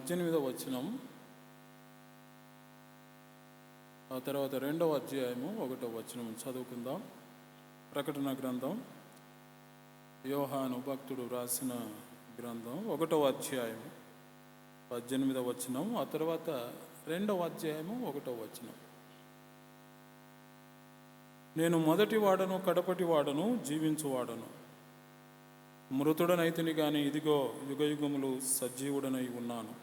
18వ వచనం, ఆ తర్వాత 2వ అధ్యాయము 1వ వచనం చదువుకుందాం. ప్రకటన గ్రంథం, యోహాను భక్తుడు వ్రాసిన గ్రంథం, 1వ అధ్యాయము 18వ వచనం, ఆ తర్వాత 2వ అధ్యాయము 1వ వచనం. నేను మొదటి వాడను, కడపటి వాడను, జీవించువాడను. మృతుడనైతిని గాని ఇదిగో యుగయుగములు సజీవుడనై ఉన్నాను.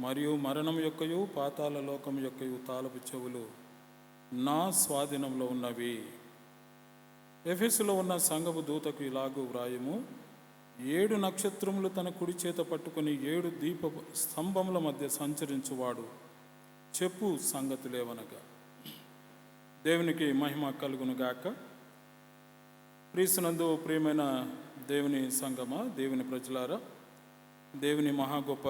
మరియు మరణం యొక్కయు పాతాళ లోకం యొక్కయు తాళపు చెవులు నా స్వాధీనంలో ఉన్నవి. ఎఫెసులో ఉన్న సంఘపు దూతకు ఇలాగూ వ్రాయము: 7 నక్షత్రములు తన కుడి చేత పట్టుకుని 7 దీప స్తంభముల మధ్య సంచరించువాడు చెప్పు సంగతులేవనగా. దేవునికి మహిమ కలుగును గాక. క్రీస్తునందు ప్రియమైన దేవుని సంగమా, దేవుని ప్రజలారా, దేవుని మహా గొప్ప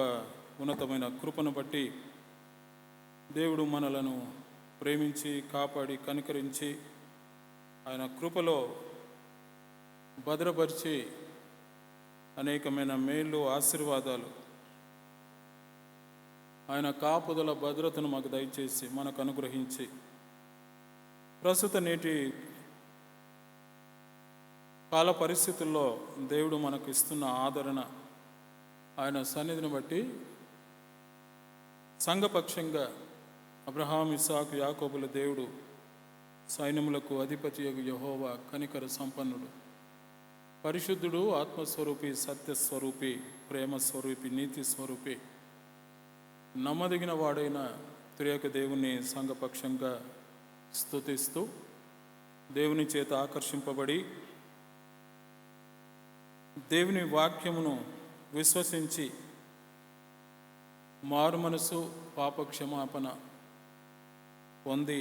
ఉన్నతమైన కృపను బట్టి దేవుడు మనలను ప్రేమించి కాపాడి కనికరించి ఆయన కృపలో భద్రపరిచి అనేకమైన మేళ్ళు ఆశీర్వాదాలు, ఆయన కాపుదల భద్రతను మాకు దయచేసి మనకు అనుగ్రహించి ప్రస్తుత నేటి కాల పరిస్థితుల్లో దేవుడు మనకు ఇస్తున్న ఆదరణ, ఆయన సన్నిధిని బట్టి సంఘపక్షంగా అబ్రహాం, ఇస్సాకు, యాకోబుల దేవుడు, సైన్యములకు అధిపతియగు యెహోవా కనికర సంపన్నుడు, పరిశుద్ధుడు, ఆత్మస్వరూపి, సత్యస్వరూపి, ప్రేమస్వరూపి, నీతి స్వరూపి, నమ్మదగిన వాడైన త్రియక దేవుని సంఘపక్షంగా స్తుతిస్తూ దేవుని చేత ఆకర్షింపబడి దేవుని వాక్యమును విశ్వసించి మారు మనసు, పాపక్షమాపణ పొంది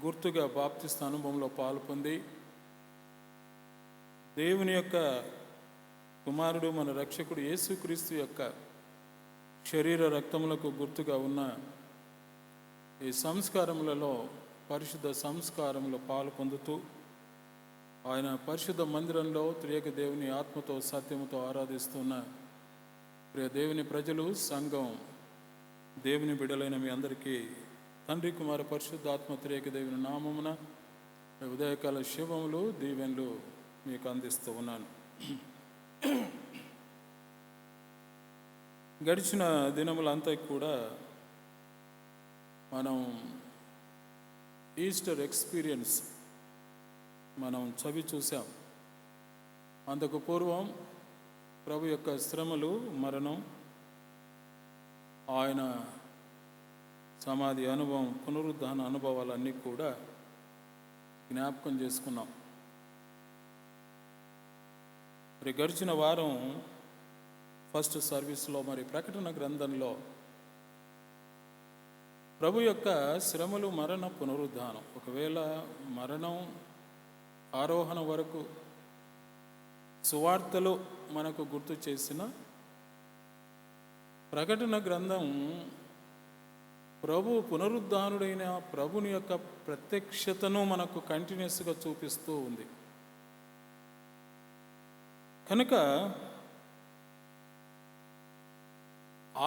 గుర్తుగా బాప్తిస్త అనుభవంలో పాలు పొంది దేవుని యొక్క కుమారుడు మన రక్షకుడు యేసుక్రీస్తు యొక్క శరీర రక్తములకు గుర్తుగా ఉన్న ఈ సంస్కారములలో పరిశుద్ధ సంస్కారములో పాలు పొందుతూ ఆయన పరిశుద్ధ మందిరంలో త్రియక దేవుని ఆత్మతో సత్యముతో ఆరాధిస్తున్న ప్రియ దేవుని ప్రజలు, సంఘం, దేవుని బిడ్డలైన మీ అందరికీ తండ్రి, కుమార, పరిశుద్ధ ఆత్మ త్రియక దేవుని నామమున ఉదయకాల శుభములు, దీవెనలు మీకు అందిస్తూ ఉన్నాను. గడిచిన దినములంతా కూడా మనం ఈస్టర్ ఎక్స్పీరియన్స్ మనం చవి చూసాం. అంతకు పూర్వం ప్రభు యొక్క శ్రమలు, మరణం, ఆయన సమాధి అనుభవం, పునరుద్ధాన అనుభవాలన్నీ కూడా జ్ఞాపకం చేసుకున్నాం. మరి గడిచిన వారం ఫస్ట్ సర్వీస్లో మరి ప్రకటన గ్రంథంలో ప్రభు యొక్క శ్రమలు, మరణ, పునరుద్ధానం, ఒకవేళ మరణం ఆరోహణ వరకు సువార్తలు మనకు గుర్తు చేసిన ప్రకటన గ్రంథం ప్రభు పునరుద్ధానుడైన ప్రభుని యొక్క ప్రత్యక్షతను మనకు కంటిన్యూస్గా చూపిస్తూ ఉంది. కనుక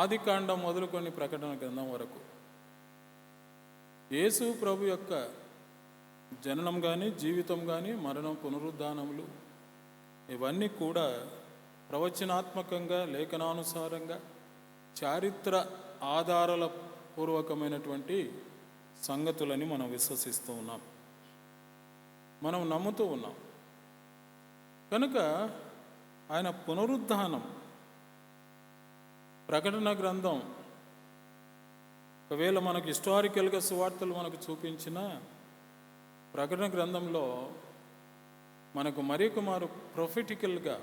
ఆదికాండం మొదలుకొని ప్రకటన గ్రంథం వరకు యేసు ప్రభు యొక్క జననం కానీ, జీవితం కానీ, మరణం, పునరుద్ధానములు ఇవన్నీ కూడా ప్రవచనాత్మకంగా, లేఖనానుసారంగా, చారిత్ర ఆధారాల పూర్వకమైనటువంటి సంగతులని మనం విశ్వసిస్తూ ఉన్నాం, మనం నమ్ముతూ ఉన్నాం. కనుక ఆయన పునరుద్ధానం ప్రకటన గ్రంథం ఒకవేళ మనకు హిస్టారికల్గా సువార్తలు మనకు చూపించిన ప్రకటన గ్రంథంలో మనకు మరి కుమారు ప్రొఫెటికల్గా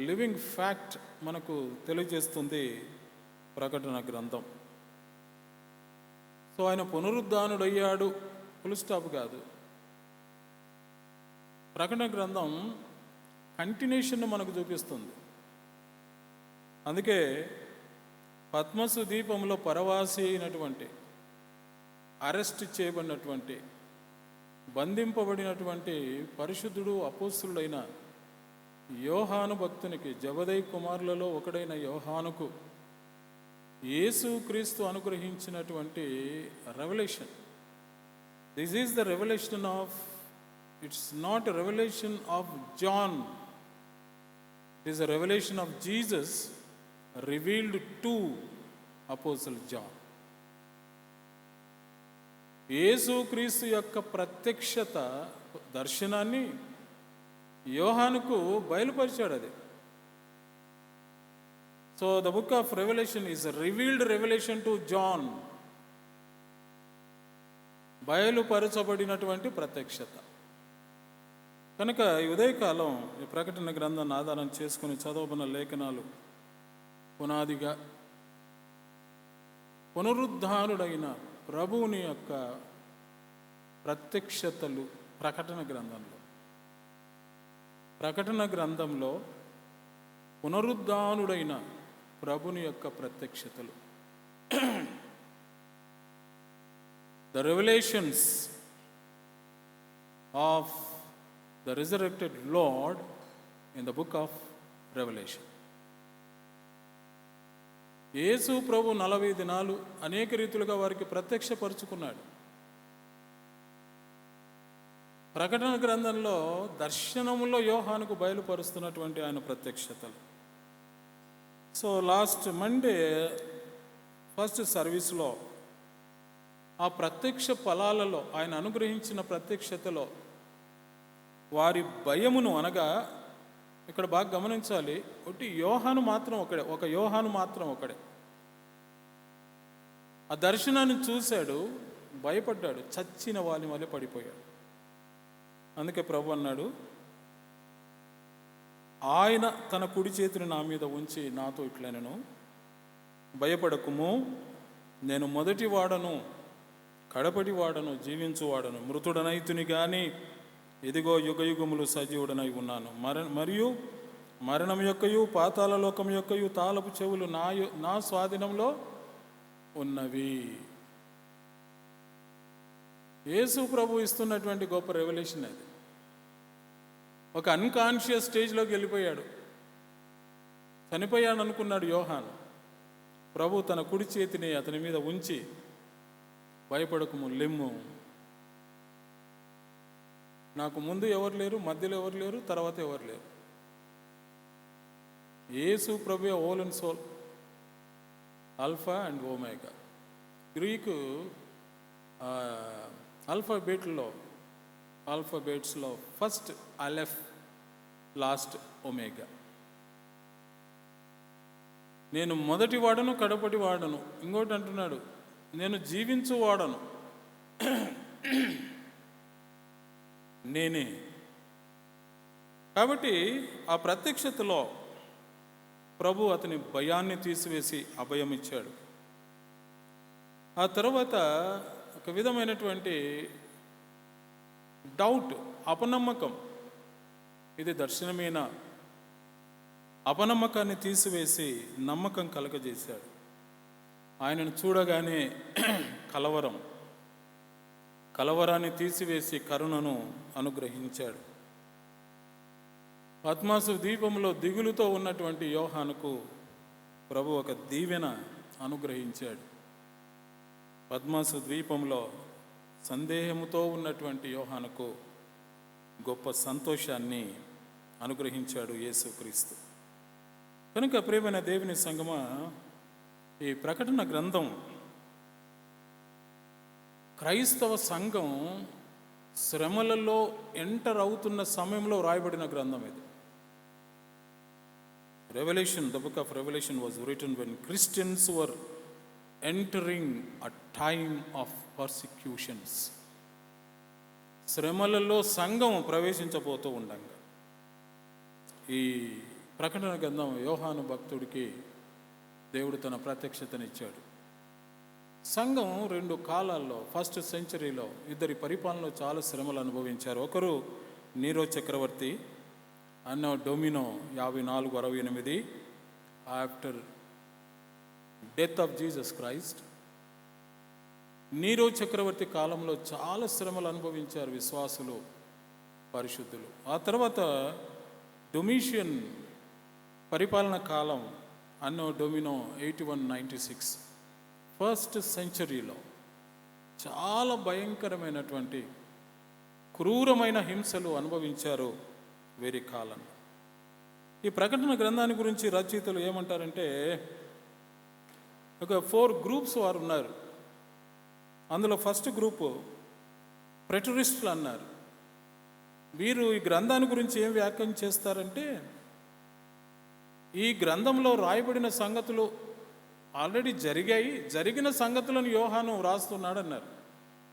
లివింగ్ ఫ్యాక్ట్ మనకు తెలియజేస్తుంది ప్రకటన గ్రంథం. సో ఆయన పునరుద్ధానుడయ్యాడు, ఫుల్ స్టాప్ కాదు. ప్రకటన గ్రంథం కంటిన్యూషన్ మనకు చూపిస్తుంది. అందుకే పద్మసు ద్వీపంలో పరవాసి అయినటువంటి, అరెస్ట్ చేయబడినటువంటి, బంధింపబడినటువంటి పరిశుద్ధుడు, అపోస్తులుడైన యోహాను భక్తునికి, జబదయి కుమారులలో ఒకడైన యోహానుకు యేసుక్రీస్తు అనుగ్రహించినటువంటి revolution. This is the revolution of, it's not a revolution of John, it is the revolution of Jesus revealed to apostle John. యేసుక్రీస్తు యొక్క ప్రత్యక్షత దర్శనాన్ని యోహానుకు బయలుపరిచాడు. అది so the book of revolution is revealed revolution to John, బయలుపరచబడినటువంటి ప్రత్యక్షత. కనుక ఈ ఉదయకాలం ఈ ప్రకటన గ్రంథాన్ని ఆధారం చేసుకుని చదవబడిన లేఖనాలు పునాదిగా పునరుద్ధానుడైన ప్రభువుని యొక్క ప్రత్యక్షతలు ప్రకటన గ్రంథంలో పునరుద్ధానుడైన ప్రభుని యొక్క ప్రత్యక్షతలు, the revolutions of the resurrected Lord in the book of revolution. యేసు ప్రభు 40 దినాలు అనేక రీతులుగా వారికి ప్రత్యక్షపరుచుకున్నాడు. ప్రకటన గ్రంథంలో దర్శనములో యోహానుకు బయలుపరుస్తున్నటువంటి ఆయన ప్రత్యక్షతలు. సో లాస్ట్ మండే ఫస్ట్ సర్వీస్లో ఆ ప్రత్యక్ష ఫలాలలో ఆయన అనుగ్రహించిన ప్రత్యక్షతలో వారి భయమును, అనగా ఇక్కడ బాగా గమనించాలి, ఒకటి యోహాను మాత్రం ఒకడే, ఒక యోహాను మాత్రం ఒకడే ఆ దర్శనాన్ని చూశాడు, భయపడ్డాడు, చచ్చిన వాళ్ళ వలె పడిపోయాడు. అందుకే ప్రభు అన్నాడు, ఆయన తన కుడి చేతిని నా మీద ఉంచి నాతో ఇట్లనెను, భయపడకుము, నేను మొదటి వాడను, కడపటి వాడను, జీవించువాడను, మృతుడనైతుని గాని ఇదిగో యుగయుగములు సజీవుడనై ఉన్నాను. మరియు మరణం యొక్కయు పాతాళ లోకం యొక్కయు తాళపు చెవులు నా స్వాధీనంలో ఉన్నవి. యేసు ప్రభు ఇస్తున్నటువంటి గొప్ప రెవల్యూషన్ అది. ఒక అన్కాన్షియస్ స్టేజ్లోకి వెళ్ళిపోయాడు, చనిపోయాడు అనుకున్నాడు యోహాను. ప్రభు తన కుడి చేతిని అతని మీద ఉంచి, భయపడకుము, లెమ్ము, నాకు ముందు ఎవరు లేరు, మధ్యలో ఎవరు లేరు, తర్వాత ఎవరు లేరు. యేసు ప్రభు whole and soul, alpha and omega. Greek ఆల్ఫాబెట్స్లో ఫస్ట్ అలెఫ్, లాస్ట్ ఒమేగా. నేను మొదటి వాడను, కడపటి వాడను. ఇంకోటి అంటున్నాడు, నేను జీవించు వాడను, నేనే. కాబట్టి ఆ ప్రత్యక్షతలో ప్రభు అతని భయాన్ని తీసివేసి అభయం ఇచ్చాడు. ఆ తర్వాత ఒక విధమైనటువంటి డౌట్, అపనమ్మకం, ఇది దర్శనమేనా, అపనమ్మకాన్ని తీసివేసి నమ్మకం కలగజేశాడు. ఆయనను చూడగానే కలవరాన్ని తీసివేసి కరుణను అనుగ్రహించాడు. పద్మాసు ద్వీపంలో దిగులుతో ఉన్నటువంటి యోహానుకు ప్రభు ఒక దీవెన అనుగ్రహించాడు. పద్మాసు ద్వీపంలో సందేహముతో ఉన్నటువంటి యోహానుకు గొప్ప సంతోషాన్ని అనుగ్రహించాడు యేసుక్రీస్తు. కనుక ప్రియమైన దేవుని సంగమా, ఈ ప్రకటన గ్రంథం క్రైస్తవ సంఘం శ్రమలలో ఎంటర్ అవుతున్న సమయంలో రాయబడిన గ్రంథం ఇది. Revelation, the book of Revelation was written when Christians were entering a time of persecutions. శ్రమలలో సంఘం ప్రవేశించబోతూ ఉండంగా ఈ ప్రకటన గ్రంథం యోహాను భక్తుడికి దేవుడు తన ప్రత్యక్షతనిచ్చాడు. సంఘం 2 కాలాల్లో, ఫస్ట్ సెంచరీలో ఇద్దరి పరిపాలనలో చాలా శ్రమలు అనుభవించారు. ఒకరు నీరో చక్రవర్తి, anno domino 54-68 after death of Jesus Christ. Nero చక్రవర్తి కాలంలో చాలా శ్రమలు అనుభవించారు విశ్వాసులు, పరిశుద్ధులు. ఆ తర్వాత డొమిషియన్ పరిపాలన కాలం అన్నో డొమినో 8196 ఫస్ట్ సెంచరీలో చాలా భయంకరమైనటువంటి క్రూరమైన హింసలు అనుభవించారు వీరి కాలం. ఈ ప్రకటన గ్రంథాన్ని గురించి రచయితలు ఏమంటారంటే, ఒక 4 గ్రూప్స్ వారు ఉన్నారు. అందులో ఫస్ట్ గ్రూపు ప్రెటరిస్టులు అన్నారు. వీరు ఈ గ్రంథాన్ని గురించి ఏం వ్యాఖ్యానం చేస్తారంటే, ఈ గ్రంథంలో రాయబడిన సంగతులు ఆల్రెడీ జరిగిన సంగతులను యోహాను వ్రాస్తున్నాడు అన్నారు.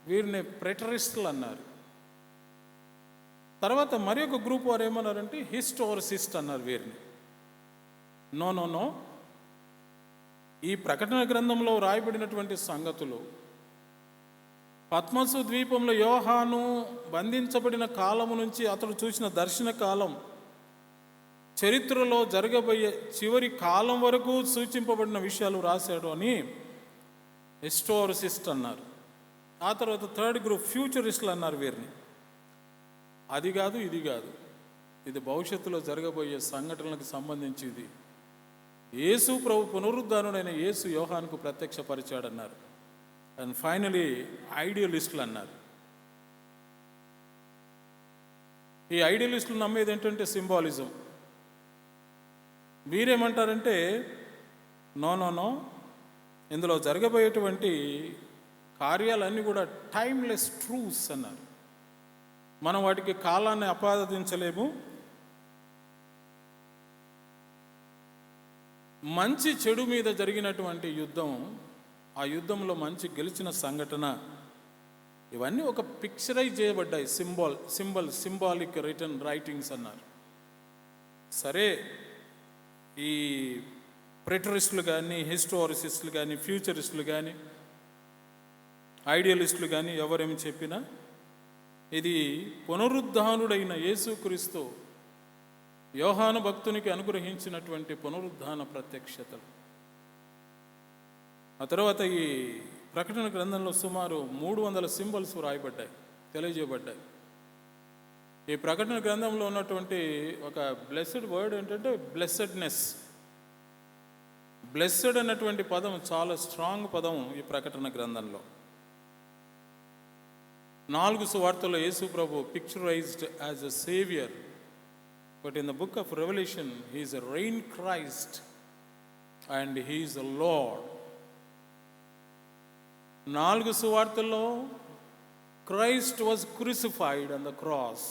వీరిని ప్రెటరిస్టులు అన్నారు. తర్వాత మరి ఒక గ్రూప్ వారు ఏమన్నారంటే హిస్టోరిసిస్ట్ అన్నారు వీరిని. నో, ఈ ప్రకటన గ్రంథంలో రాయబడినటువంటి సంగతులు పద్మసు ద్వీపంలో యోహాను బంధించబడిన కాలము నుంచి అతడు చూసిన దర్శన కాలం, చరిత్రలో జరగబోయే చివరి కాలం వరకు సూచింపబడిన విషయాలు రాశాడు అని హిస్టోరిసిస్ట్ అన్నారు. ఆ తర్వాత థర్డ్ గ్రూప్ ఫ్యూచరిస్టులు అన్నారు వీరిని. అది కాదు, ఇది కాదు, ఇది భవిష్యత్తులో జరగబోయే సంఘటనలకు సంబంధించింది. యేసు ప్రభు పునరుద్ధానుడైన యేసు యోహానుకు ప్రత్యక్షపరిచాడన్నారు. అండ్ ఫైనలీ ఐడియలిస్టులు అన్నారు. ఈ ఐడియలిస్టులు నమ్మేది ఏంటంటే సింబాలిజం. వీరేమంటారంటే నో, ఇందులో జరగబోయేటువంటి కార్యాలన్నీ కూడా టైమ్లెస్ ట్రూత్స్ అన్నారు. మనం వాటికి కాలాన్ని ఆపాదించలేము. మంచి చెడు మీద జరిగినటువంటి యుద్ధం, ఆ యుద్ధంలో మంచి గెలిచిన సంఘటన, ఇవన్నీ ఒక పిక్చరైజ్ చేయబడ్డాయి. సింబాలిక్ రిటర్న్ రైటింగ్స్ అన్నారు. సరే, ఈ ప్రెటరిస్టులు కానీ, హిస్టోరిసిస్టులు కానీ, ఫ్యూచరిస్టులు కానీ, ఐడియలిస్టులు కానీ ఎవరేమి చెప్పినా ఇది పునరుద్ధానుడైన యేసుక్రీస్తు యోహాను భక్తునికి అనుగ్రహించినటువంటి పునరుద్ధాన ప్రత్యక్షతలు. ఆ తర్వాత ఈ ప్రకటన గ్రంథంలో సుమారు 300 సింబల్స్ రాయబడ్డాయి, తెలియజేయబడ్డాయి. ఈ ప్రకటన గ్రంథంలో ఉన్నటువంటి ఒక బ్లెస్డ్ వర్డ్ ఏంటంటే బ్లెస్సెడ్నెస్. బ్లెస్సెడ్ అన్నటువంటి పదం చాలా స్ట్రాంగ్ పదం ఈ ప్రకటన గ్రంథంలో. 4 సువార్తల్లో యేసు ప్రభు picturized as a saviour, but in the book of revolution he is a reign Christ and he is a Lord. 4 సువార్తల్లో Christ was crucified on the cross,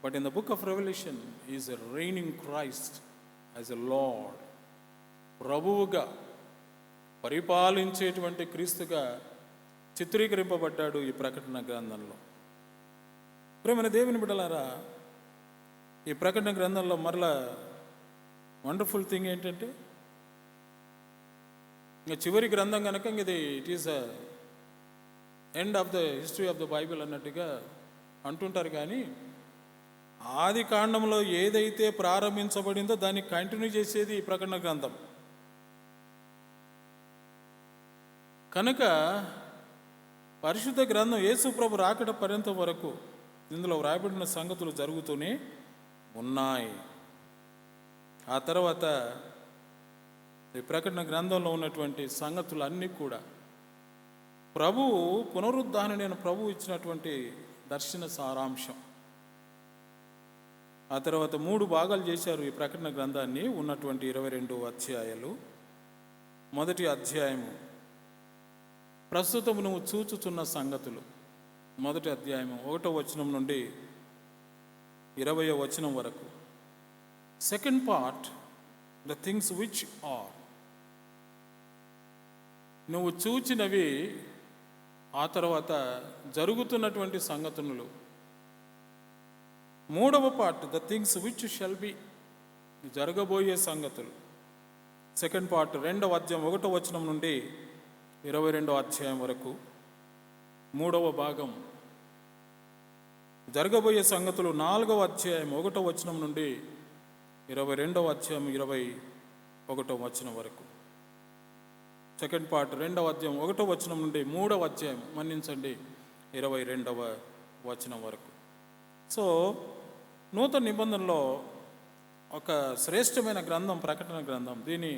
but in the book of Revelation he is a reigning Christ as a Lord. ప్రభువుగా పరిపాలించేటువంటి క్రీస్తుగా చిత్రీకరింపబడ్డాడు ఈ ప్రకటన గ్రంథంలో. ప్రియమైన దేవుని బిడ్డలారా, ఈ ప్రకటన గ్రంథంలో మరలా వండర్ఫుల్ థింగ్ ఏంటంటే, ఇంకా చివరి గ్రంథం కనుక ఇది it is a end of the history of the Bible అన్నట్టుగా అంటుంటారు. కానీ ఆది కాండంలో ఏదైతే ప్రారంభించబడిందో దాన్ని కంటిన్యూ చేసేది ఈ ప్రకటన గ్రంథం. కనుక పరిశుద్ధ గ్రంథం యేసు ప్రభు రాకడ పర్యంతం వరకు ఇందులో వ్రాయబడిన సంగతులు జరుగుతూనే ఉన్నాయి. ఆ తర్వాత ఈ ప్రకటన గ్రంథంలో ఉన్నటువంటి సంగతులన్నీ కూడా ప్రభువు పునరుద్ధానుడైన ప్రభువు ఇచ్చినటువంటి దర్శన సారాంశం. ఆ తర్వాత 3 భాగాలు చేశారు ఈ ప్రకటన గ్రంథాన్ని. ఉన్నటువంటి 22 అధ్యాయాలు. మొదటి అధ్యాయము ప్రస్తుతం నువ్వు చూచుచున్న సంగతులు. మొదటి అధ్యాయము 1వ వచనం నుండి 20వ వచనం వరకు. Second part the things which are, నువ్వు చూచినవి, ఆ తర్వాత జరుగుతున్నటువంటి సంగతులు. 3వ part the things which shall be, జరగబోయే సంగతులు. సెకండ్ పార్ట్ 2వ అధ్యాయం 1వ వచనం నుండి 22వ అధ్యాయం వరకు. 3వ భాగం జరగబోయే సంగతులు 4వ అధ్యాయం 1వ వచనం నుండి 22వ అధ్యాయం 21వ వచనం వరకు. సెకండ్ పార్ట్ 2వ అధ్యాయం 1వ వచనం నుండి 3వ అధ్యాయం 22వ వచనం వరకు. సో నూతన నిబంధనలో ఒక శ్రేష్టమైన గ్రంథం ప్రకటన గ్రంథం. దీన్ని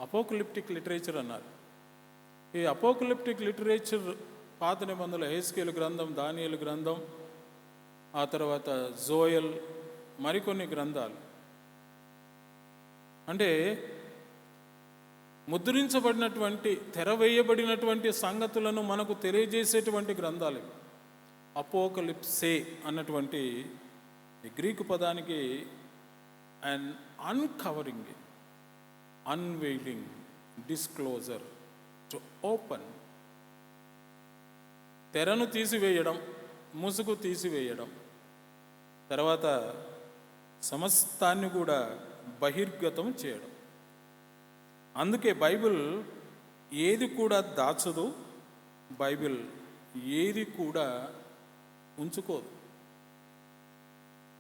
అపోకలిప్టిక్ లిటరేచర్ అన్నారు. ఈ అపోకలిప్టిక్ లిటరేచర్ పాత నిబంధనలు హెస్కేలు గ్రంథం, దానియేలు గ్రంథం, ఆ తర్వాత జోయల్, మరికొన్ని గ్రంథాలు. అంటే ముద్రించబడినటువంటి, తెరవేయబడినటువంటి సంగతులను మనకు తెలియజేసేటువంటి గ్రంథాలు. అపోకలిప్సే అన్నటువంటి గ్రీకు పదానికి and uncovering, unveiling, disclosure, to open, తెరను తీసివేయడం, ముసుగు తీసివేయడం, తర్వాత సమస్తాన్ని కూడా బహిర్గతం చేయడం. అందుకే బైబిల్ ఏది కూడా దాచదు, బైబిల్ ఏది కూడా ఉంచుకోదు.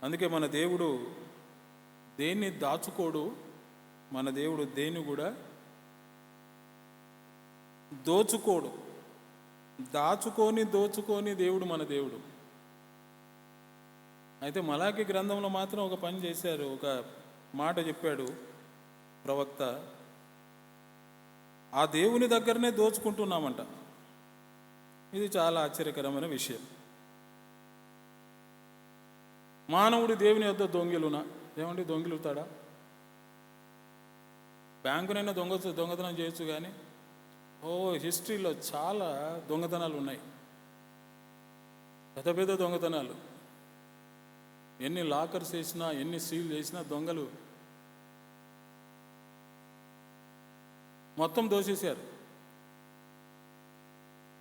అందుకే మన దేవుడు దేన్ని దాచుకోడు, మన దేవుడు దేన్ని కూడా దోచుకోడు. దోచుకొని దేవుడు మన దేవుడు. అయితే మలాకి గ్రంథంలో మాత్రం ఒక పని చేశారు, ఒక మాట చెప్పాడు ప్రవక్త, ఆ దేవుని దగ్గరనే దోచుకుంటున్నామంట. ఇది చాలా ఆశ్చర్యకరమైన విషయం. మానవుడు దేవుని యొద్ద దొంగిలునా? ఏమండి, దొంగిలుతాడా? బ్యాంకునైనా దొంగతనం చేయొచ్చు, కానీ హిస్టరీలో చాలా దొంగతనాలు ఉన్నాయి, పెద్ద పెద్ద దొంగతనాలు. ఎన్ని లాకర్స్ వేసినా, ఎన్ని సీల్ చేసినా దొంగలు మొత్తం దోచేశారు.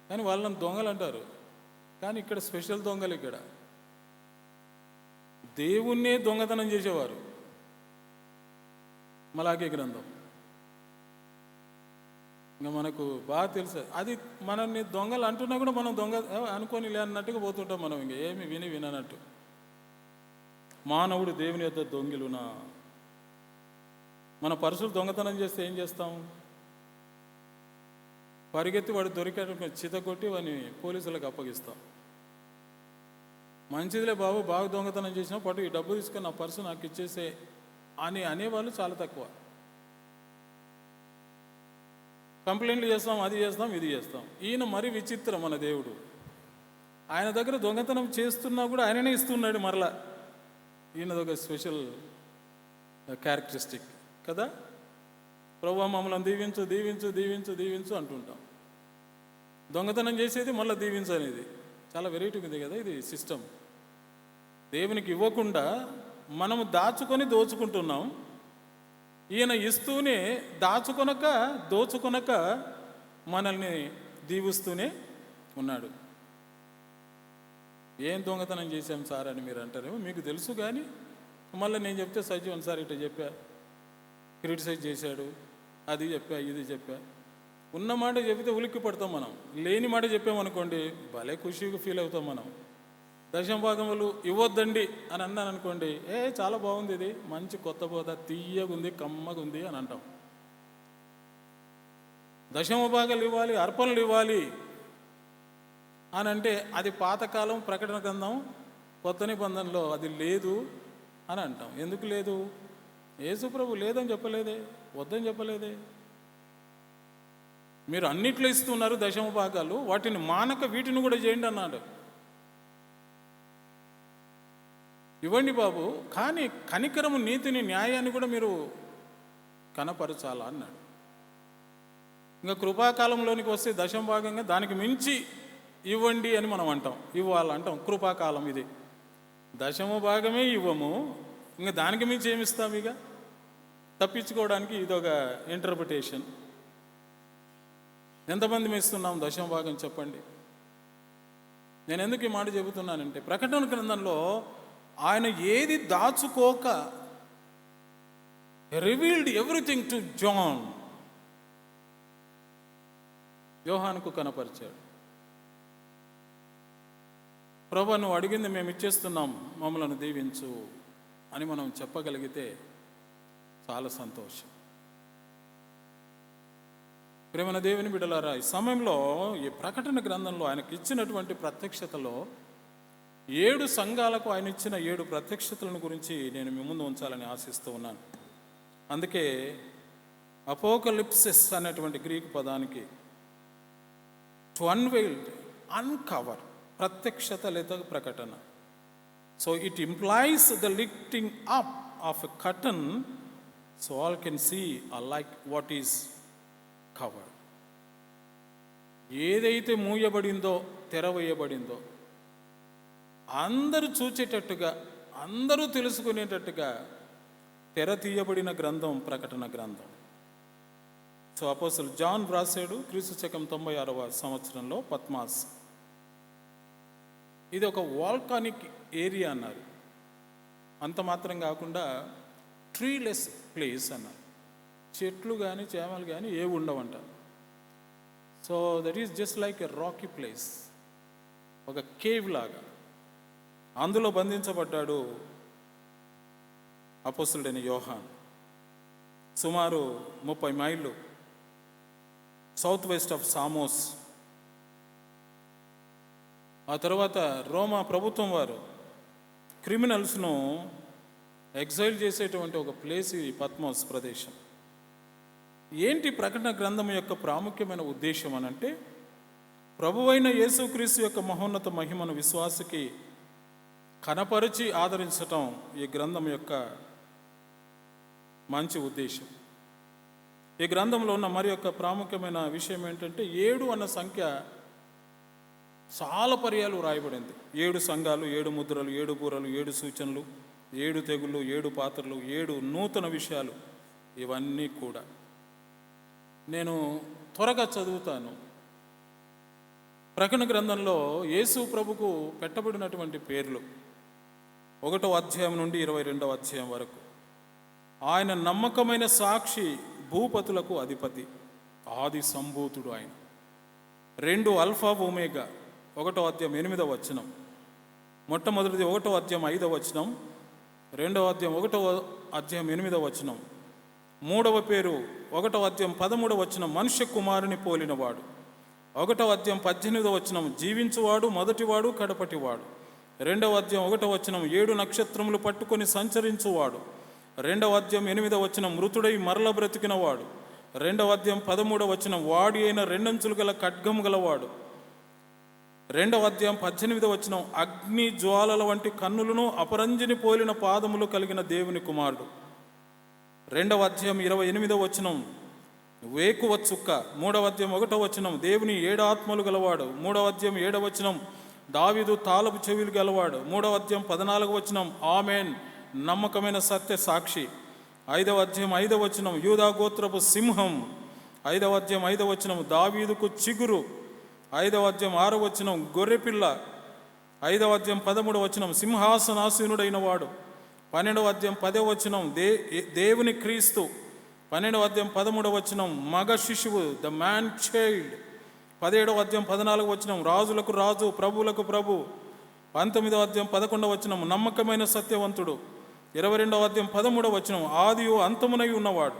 కానీ వాళ్ళని దొంగలు అంటారు. కానీ ఇక్కడ స్పెషల్ దొంగలు, ఇక్కడ దేవుణ్ణే దొంగతనం చేసేవారు. మలాకీ గ్రంథం ఇంకా మనకు బాగా తెలుసు. అది మనల్ని దొంగలు అంటున్నా కూడా మనం దొంగ అనుకొని లేనట్టుగా పోతుంటాం. మనం ఇంక ఏమి విననట్టు. మానవుడు దేవుని యొద్ద దొంగిలునా? మన పర్సులు దొంగతనం చేస్తే ఏం చేస్తాం? పరిగెత్తి వాడు దొరికేట చితకొట్టి వాడిని పోలీసులకు అప్పగిస్తాం. మంచిదిలే బాబు, బాగా దొంగతనం చేసినా పట్టు, ఈ డబ్బు తీసుకొని నా పర్సు నాకు ఇచ్చేసే అని అనేవాళ్ళు చాలా తక్కువ. కంప్లైంట్లు చేస్తాం, అది చేస్తాం, ఇది చేస్తాం. ఈయన మరి విచిత్రం మన దేవుడు. ఆయన దగ్గర దొంగతనం చేస్తున్నా కూడా ఆయననే ఇస్తున్నాడు మరలా. ఈయనదొక స్పెషల్ క్యారెక్టరిస్టిక్ కదా. ప్రభువా మమ్మల్ని దీవించు, దీవించు, దీవించు, దీవించు అంటుంటాం. దొంగతనం చేసేది మళ్ళీ దీవించు అనేది చాలా వెరైటీగా ఉంది కదా ఇది సిస్టమ్. దేవునికి ఇవ్వకుండా మనము దాచుకొని దోచుకుంటున్నాం. ఈయన ఇస్తూనే దోచుకొనక మనల్ని దీవిస్తూనే ఉన్నాడు. ఏం దొంగతనం చేశాం సార్ అని మీరు అంటారేమో, మీకు తెలుసు. కానీ మళ్ళీ నేను చెప్తే సజీవన్ సార్ ఇట్లా చెప్పా, క్రిటిసైజ్ చేశాడు, అది చెప్పా, ఇది చెప్పా. ఉన్న మాట చెబితే ఉలిక్కి పడతాం మనం. లేని మాట చెప్పామనుకోండి భలే ఖుషిగా ఫీల్ అవుతాం మనం. దశమభాగములు ఇవ్వద్దండి అని అన్నాను అనుకోండి, చాలా బాగుంది, ఇది మంచి కొత్త బోధ, తీయగుంది, కమ్మగుంది అని అంటాం. దశమభాగాలు ఇవ్వాలి, అర్పణలు ఇవ్వాలి అని అంటే అది పాతకాలం ప్రకటన గ్రంథం, కొత్త నిబంధనలో అది లేదు అని అంటాం. ఎందుకు లేదు? యేసు ప్రభు లేదని చెప్పలేదే, వద్దని చెప్పలేదే. మీరు అన్నిట్లో ఇస్తున్నారు దశమభాగాలు, వాటిని మానక వీటిని కూడా చేయండి అన్నాడు. ఇవ్వండి బాబు, కానీ కనికరము, నీతిని, న్యాయాన్ని కూడా మీరు కనపరచాలా అన్నాడు. ఇంకా కృపాకాలంలోనికి వస్తే దశమభాగంగా దానికి మించి ఇవ్వండి అని మనం అంటాం, ఇవ్వాలంటాం. కృపాకాలం ఇది, దశమభాగమే ఇవ్వము, ఇంకా దానికి మించి ఏమిస్తాం? ఇక తప్పించుకోవడానికి ఇదొక ఇంటర్ప్రిటేషన్. ఎంతమంది ఇస్తున్నాం దశమభాగం చెప్పండి? నేను ఎందుకు ఈ మాట చెబుతున్నానంటే, ప్రకటన గ్రంథంలో ఆయన ఏది దాచుకోక రివీల్డ్ ఎవ్రీథింగ్ టు జాన్, యోహానుకు కనపరిచాడు. ప్రభువా నువ్వు అడిగింది మేము ఇచ్చేస్తున్నాం, మమ్మల్ని దీవించు అని మనం చెప్పగలిగితే చాలా సంతోషం. ప్రేమన దేవుని బిడ్డలారా, ఈ సమయంలో ఈ ప్రకటన గ్రంథంలో ఆయనకి ఇచ్చినటువంటి ప్రత్యక్షతలో 7 సంఘాలకు ఆయన ఇచ్చిన 7 ప్రత్యక్షతలను గురించి నేను మీ ముందు ఉంచాలని ఆశిస్తూ ఉన్నాను. అందుకే అపోకలిప్సిస్ అనేటువంటి గ్రీకు పదానికి టు అన్వెయిల్డ్, అన్కవర్, ప్రత్యక్షత లేదా ప్రకటన. So it implies the lifting up of a curtain so all can see like what is covered. ఏదైతే మూయబడిందో, తెరవేయబడిందో, అందరూ చూచేటట్టుగా, అందరూ తెలుసుకునేటట్టుగా తెర తీయబడిన గ్రంథం ప్రకటన గ్రంథం. సో అపోస్తలుడు జాన్ వ్రాసాడు క్రీస్తు శకం 96వ సంవత్సరంలో పద్మాస్. ఇది ఒక వాల్కానిక్ ఏరియా అన్నారు. అంత మాత్రం కాకుండా ట్రీలెస్ ప్లేస్ అన్నారు. చెట్లు కానీ చేమలు కానీ ఏవి ఉండవంట. So that is just like a rocky place, ఒక కేవ్ లాగా. అందులో బంధించబడ్డాడు అపోస్తలుడైన యోహాన్. సుమారు 30 మైళ్ళు సౌత్ వెస్ట్ ఆఫ్ సామోస్. ఆ తర్వాత రోమా ప్రభుత్వం వారు క్రిమినల్స్ను ఎగ్జైల్ చేసేటువంటి ఒక ప్లేస్ ఈ పద్మోస్ ప్రదేశం. ఏంటి ప్రకటన గ్రంథం యొక్క ప్రాముఖ్యమైన ఉద్దేశం అనంటే, ప్రభువైన యేసుక్రీస్తు యొక్క మహోన్నత మహిమను విశ్వాసకి కనపరిచి ఆదరించటం ఈ గ్రంథం యొక్క మంచి ఉద్దేశం. ఈ గ్రంథంలో ఉన్న మరి యొక్క ప్రాముఖ్యమైన విషయం ఏంటంటే, 7 అన్న సంఖ్య చాలా పర్యాలు రాయబడింది. 7 సంఘాలు, 7 ముద్రలు, 7 బూరలు, 7 సూచనలు, 7 తెగుళ్ళు, 7 పాత్రలు, 7 నూతన విషయాలు. ఇవన్నీ కూడా నేను త్వరగా చదువుతాను. ప్రకటన గ్రంథంలో యేసు ప్రభుకు పెట్టబడినటువంటి పేర్లు 1వ అధ్యాయం నుండి 22వ అధ్యాయం వరకు. ఆయన నమ్మకమైన సాక్షి, భూపతులకు అధిపతి, ఆది సంభూతుడు ఆయన. 2 అల్ఫా ఒమేగా, 1వ అధ్యాయం 8వ వచనం. మొట్టమొదటిది 1వ అధ్యాయం 5వ వచనం, 2వ అధ్యాయం 1వ అధ్యాయం 8వ వచనం. 3వ పేరు 1వ అధ్యాయం 13వ వచనం, మనుష్య కుమారుని పోలినవాడు. 1వ అధ్యాయం 18వ వచనం, జీవించువాడు, మొదటివాడు, కడపటివాడు. 2వ అధ్యాయం 1వ వచనం, 7 నక్షత్రములు పట్టుకొని సంచరించువాడు. 2వ అధ్యాయం 8వ వచనం, మృతుడై మరల బ్రతికినవాడు. 2వ అధ్యాయం 13వ వచనం, వాడి అయిన 2 అంచులు గల ఖడ్గము గలవాడు. 2వ అధ్యాయం 18వ వచనం, అగ్ని జ్వాలల వంటి కన్నులను, అపరంజిని పోలిన పాదములు కలిగిన దేవుని కుమారుడు. 2వ అధ్యాయం 28వ వచనం, వేకువ చుక్క. 3వ అధ్యాయం 1వ వచనం, దేవుని 7 ఆత్మలు గలవాడు. 3వ అధ్యాయం 7వ వచనం, దావీదు తాళపు చెవులు గలవాడు. 3వ అధ్యాయం 14వ వచనం, ఆమెన్, నమ్మకమైన సత్య సాక్షి. 5వ అధ్యాయం 5వ వచనం, యూదా గోత్రపు సింహం. 5వ అధ్యాయం 5వ వచనం, దావీదుకు చిగురు. 5వ అధ్యాయం 6వ వచనం, గొర్రెపిల్ల. 5వ అధ్యాయం 13వ వచనం, సింహాసనాసీనుడైన వాడు. 12వ అధ్యాయం 10వ వచనం, దేవుని క్రీస్తు. 12వ అధ్యాయం 13వ వచనం, మగ శిశువు, ద మ్యాన్ చైల్డ్. 17వ అధ్యాయం 14వ వచనం, రాజులకు రాజు, ప్రభువులకు ప్రభు. 19వ అధ్యాయం 11వ వచనం, నమ్మకమైన సత్యవంతుడు. 22వ అధ్యాయం 13వ వచనం, ఆదియు అంతమునై ఉన్నవాడు.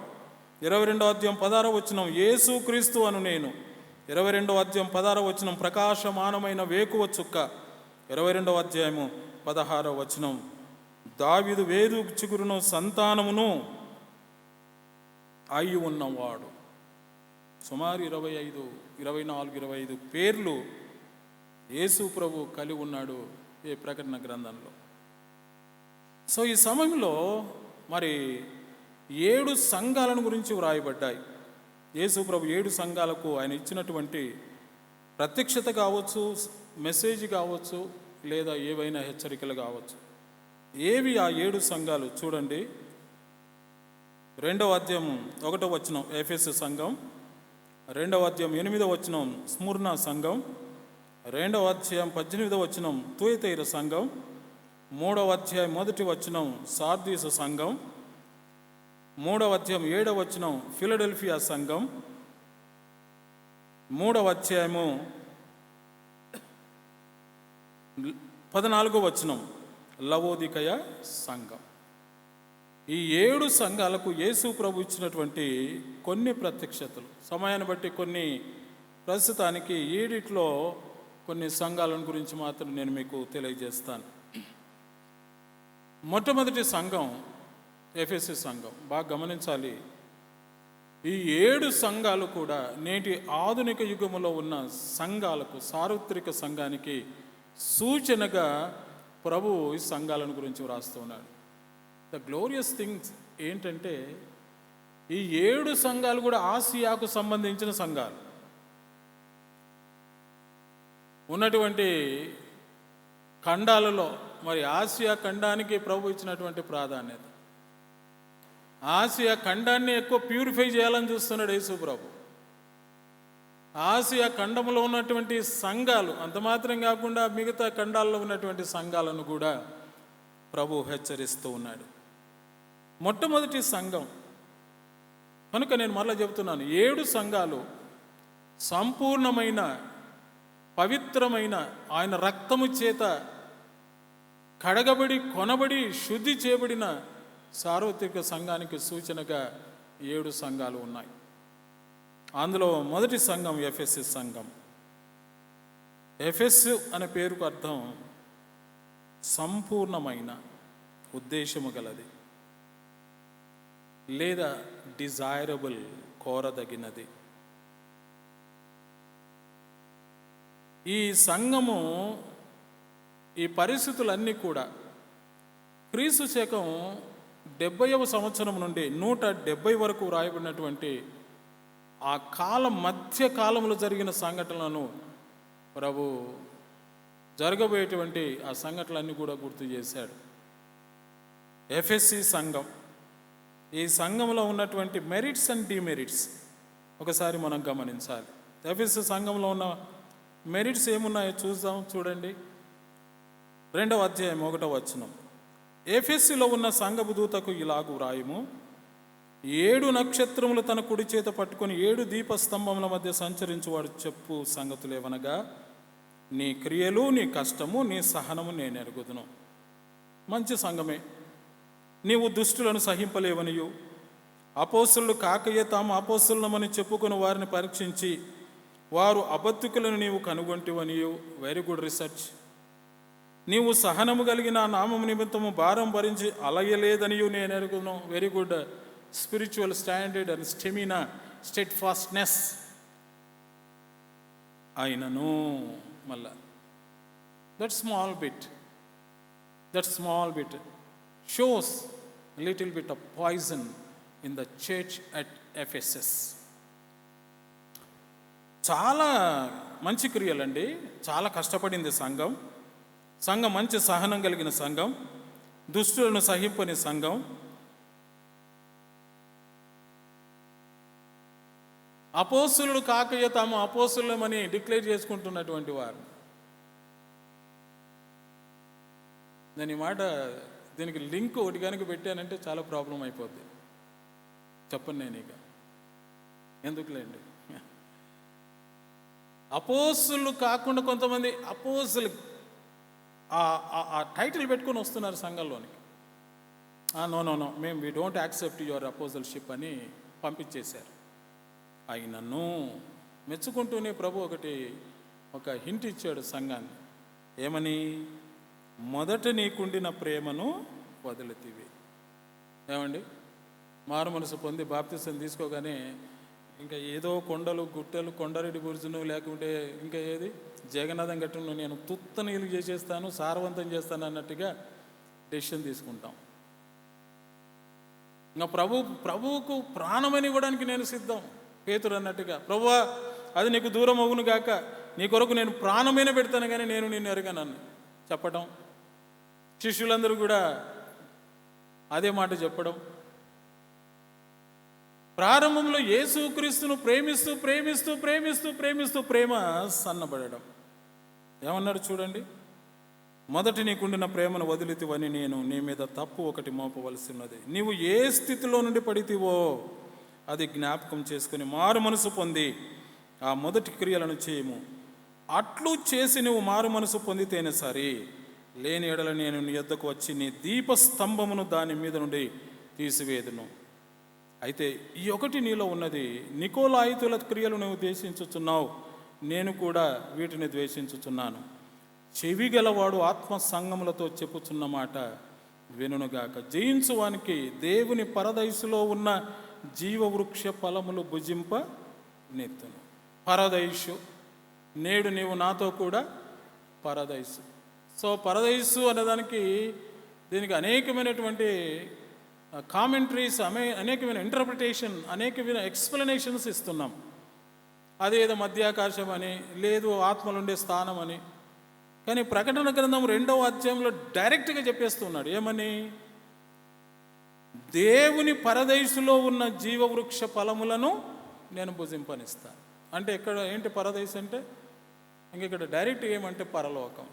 22వ అధ్యాయం 16వ వచనం, యేసు క్రీస్తు అను నేను. 22వ అధ్యాయం 16వ వచనం, ప్రకాశమానమైన వేకువ చుక్క. 22వ అధ్యాయము 16వ వచనం, దావీదు వేదు చిగురును సంతానమును అయి ఉన్నవాడు. సుమారు 24, 25 పేర్లు యేసు ప్రభు కలిగి ఉన్నాడు ఈ ప్రకటన గ్రంథంలో. సో ఈ సమయంలో మరి 7 సంఘాలను గురించి వ్రాయబడ్డాయి. యేసు ప్రభు 7 సంఘాలకు ఆయన ఇచ్చినటువంటి ప్రత్యక్షత కావచ్చు, మెసేజ్ కావచ్చు, లేదా ఏవైనా హెచ్చరికలు కావచ్చు. ఏవి ఆ 7 సంఘాలు చూడండి. 2వ అధ్యాయం 1వ వచనం, ఎఫెసు సంఘం. 2వ అధ్యాయం 8వ వచనం, స్ముర్నా సంఘం. 2వ అధ్యాయం 18వ వచనం, తుయతైర సంఘం. 3వ అధ్యాయం 1వ వచనం, సార్దీసు సంఘం. 3వ అధ్యాయం 7వ వచనం, ఫిలడెల్ఫియా సంఘం. 3వ అధ్యాయము 14వ వచనం, లవోదికయ సంఘం. ఈ 7 సంఘాలకు యేసు ప్రభు ఇచ్చినటువంటి కొన్ని ప్రత్యక్షతలు, సమయాన్ని బట్టి కొన్ని, ప్రస్తుతానికి ఈడిట్లో కొన్ని సంఘాలను గురించి మాత్రం నేను మీకు తెలియజేస్తాను. మొట్టమొదటి సంఘం ఎఫెసు సంఘం. బాగా గమనించాలి, ఈ 7 సంఘాలు కూడా నేటి ఆధునిక యుగములో ఉన్న సంఘాలకు, సార్వత్రిక సంఘానికి సూచనగా ప్రభువు ఈ సంఘాలను గురించి వ్రాస్తూ ఉన్నాడు. ద గ్లోరియస్ థింగ్స్ ఏంటంటే, ఈ 7 సంఘాలు కూడా ఆసియాకు సంబంధించిన సంఘాలు. ఉన్నటువంటి ఖండాలలో మరి ఆసియా ఖండానికి ప్రభు ఇచ్చినటువంటి ప్రాధాన్యత, ఆసియా ఖండాన్ని ఎక్కువ ప్యూరిఫై చేయాలని చూస్తున్నాడు యేసు ప్రభు. ఆసియా ఖండంలో ఉన్నటువంటి సంఘాలు అంత మాత్రం కాకుండా మిగతా ఖండాల్లో ఉన్నటువంటి సంఘాలను కూడా ప్రభు హెచ్చరిస్తూ ఉన్నాడు. మొట్టమొదటి సంఘం కనుక నేను మరలా చెబుతున్నాను, 7 సంఘాలు సంపూర్ణమైన పవిత్రమైన ఆయన రక్తము చేత కడగబడి కొనబడి శుద్ధి చేయబడిన సార్వత్రిక సంఘానికి సూచనగా 7 సంఘాలు ఉన్నాయి. అందులో మొదటి సంఘం ఎఫెసు సంఘం. ఎఫెసు అనే పేరుకు అర్థం సంపూర్ణమైన, ఉద్దేశము గలది లేదా డిజైరబుల్, కోరదగినది. ఈ సంఘము, ఈ పరిస్థితులన్నీ కూడా క్రీస్తు శకం 70వ సంవత్సరం నుండి 170 వరకు రాయబడినటువంటి ఆ కాలం, మధ్య కాలంలో జరిగిన సంఘటనలను ప్రభు జరగబోయేటువంటి ఆ సంఘటనలన్నీ కూడా గుర్తు చేశాడు. ఎఫెసీ సంఘం, ఈ సంఘంలో ఉన్నటువంటి మెరిట్స్ అండ్ డిమెరిట్స్ ఒకసారి మనం గమనించాలి. ఎఫెసీ సంఘంలో ఉన్న మెరిట్స్ ఏమున్నాయో చూడండి. 2వ అధ్యాయం 1వ వచనం. ఎఫెసీలో ఉన్న సంఘపు దూతకు ఇలాగు వ్రాయుము, 7 నక్షత్రములు తన కుడి చేత పట్టుకొని 7 దీపస్తంభముల మధ్య సంచరించువాడు చెప్పు సంగతులేవనగా, నీ క్రియలు, నీ కష్టము, నీ సహనము నేను ఎరుగుదును. మంచి సంఘమే. నీవు దుష్టులను సహింపలేవనియు, అపోస్తలులు కాకయే తాము అపోస్తలులమని చెప్పుకొని వారిని పరీక్షించి వారు అబద్ధికులను నీవు కనుగొంటివనియు. Very good research. నీవు సహనము కలిగిన నామము నిమిత్తము భారం భరించి అలయలేదనియు నేను ఎరుగుదును. Very good spiritual standard and stamina, steadfastness. అయినను మళ్ళా that small bit shows little bit of poison in the church at Ephesus. చాలా మంచి క్రియలండి, చాలా కష్టపడింది సంఘం. మంచి సహనం కలిగిన సంఘం, దుష్టులను సహింపని సంఘం, అపోస్తులు కాకయ్య తాము అపోస్తులమని డిక్లేర్ చేసుకుంటున్నటువంటి వారు. నేను ఈ మాట, దీనికి లింక్ ఒకటి కనుక పెట్టానంటే చాలా ప్రాబ్లం అయిపోద్ది. చెప్పండి నేను ఇక ఎందుకులేండి. అపోస్తులు కాకుండా కొంతమంది అపోస్తులు ఆ టైటిల్ పెట్టుకొని వస్తున్నారు సంఘంలోనికి. నో మేము వీ డోంట్ యాక్సెప్ట్ యువర్ అపోజల్షిప్ అని పంపించేశారు. అయినను మెచ్చుకుంటూనే ప్రభు ఒక హింట్ ఇచ్చాడు సంఘాన్ని. ఏమని? మొదట నీకుండిన ప్రేమను వదిలితివి. ఏమండి, మారు మనసు పొంది బాప్తిసం తీసుకోగానే ఇంకా ఏదో కొండలు గుట్టలు, కొండరెడ్డి బుర్జును, లేకుంటే ఇంకా ఏది జగన్నాథం గట్టును నేను తుత్త నీళ్ళు చేసేస్తాను, సారవంతం చేస్తాను అన్నట్టుగా డెసిషన్ తీసుకుంటాం. ఇంకా ప్రభువుకు ప్రాణమని ఇవ్వడానికి నేను సిద్ధం. పేతురు అన్నట్టుగా, ప్రభువా అది నీకు దూరం అవును గాక, నీ కొరకు నేను ప్రాణమైన పెడతాను కానీ నేను నిన్ను ఎరగనని చెప్పడం. శిష్యులందరూ కూడా అదే మాట చెప్పడం. ప్రారంభంలో యేసుక్రీస్తును ప్రేమిస్తూ ప్రేమిస్తూ ప్రేమిస్తూ ప్రేమిస్తూ ప్రేమ సన్నబడడం. ఏమన్నాడు చూడండి, మొదటి నీకుండిన ప్రేమను వదిలితివని నేను నీ మీద తప్పు ఒకటి మోపవలసి ఉన్నది. నీవు ఏ స్థితిలో నుండి పడితివో అది జ్ఞాపకం చేసుకుని మారు మనసు పొంది ఆ మొదటి క్రియలను చేయము. అట్లు చేసి నువ్వు మారు మనసు పొందితేనే సరి, లేని ఎడల నేను నీ యొద్దకు వచ్చి నీ దీపస్తంభమును దాని మీద నుండి తీసివేదును. అయితే ఈ ఒకటి నీలో ఉన్నది, నికోలాయితుల క్రియలు నువ్వు ఉద్దేశించుచున్నావు, నేను కూడా వీటిని ద్వేషించుచున్నాను. చెవి గలవాడు ఆత్మ సంగములతో చెప్పుచున్న మాట వినుగాక. జయించువానికి దేవుని పరదైసులో ఉన్న జీవవృక్ష ఫలములు భుజింప నెత్తును. పరదైసు, నేడు నీవు నాతో కూడా పరదైసు. సో పరదైసు అనేదానికి దీనికి అనేకమైనటువంటి కామెంటరీస్, అనేకమైన ఇంటర్ప్రిటేషన్, అనేకమైన ఎక్స్ప్లెనేషన్స్ ఇస్తున్నాం. అదేదో మధ్యాకాశం అని, లేదు ఆత్మలుండే స్థానం అని. కానీ ప్రకటన గ్రంథం 2వ అధ్యాయంలో డైరెక్ట్గా చెప్పేస్తున్నాడు. ఏమని? దేవుని పరదైసులో ఉన్న జీవవృక్ష ఫలములను నేను భుజింపనిస్తాను. అంటే ఇక్కడ ఏంటి పరదైసు అంటే? ఇక్కడ డైరెక్ట్ ఏమంటే పరలోకం.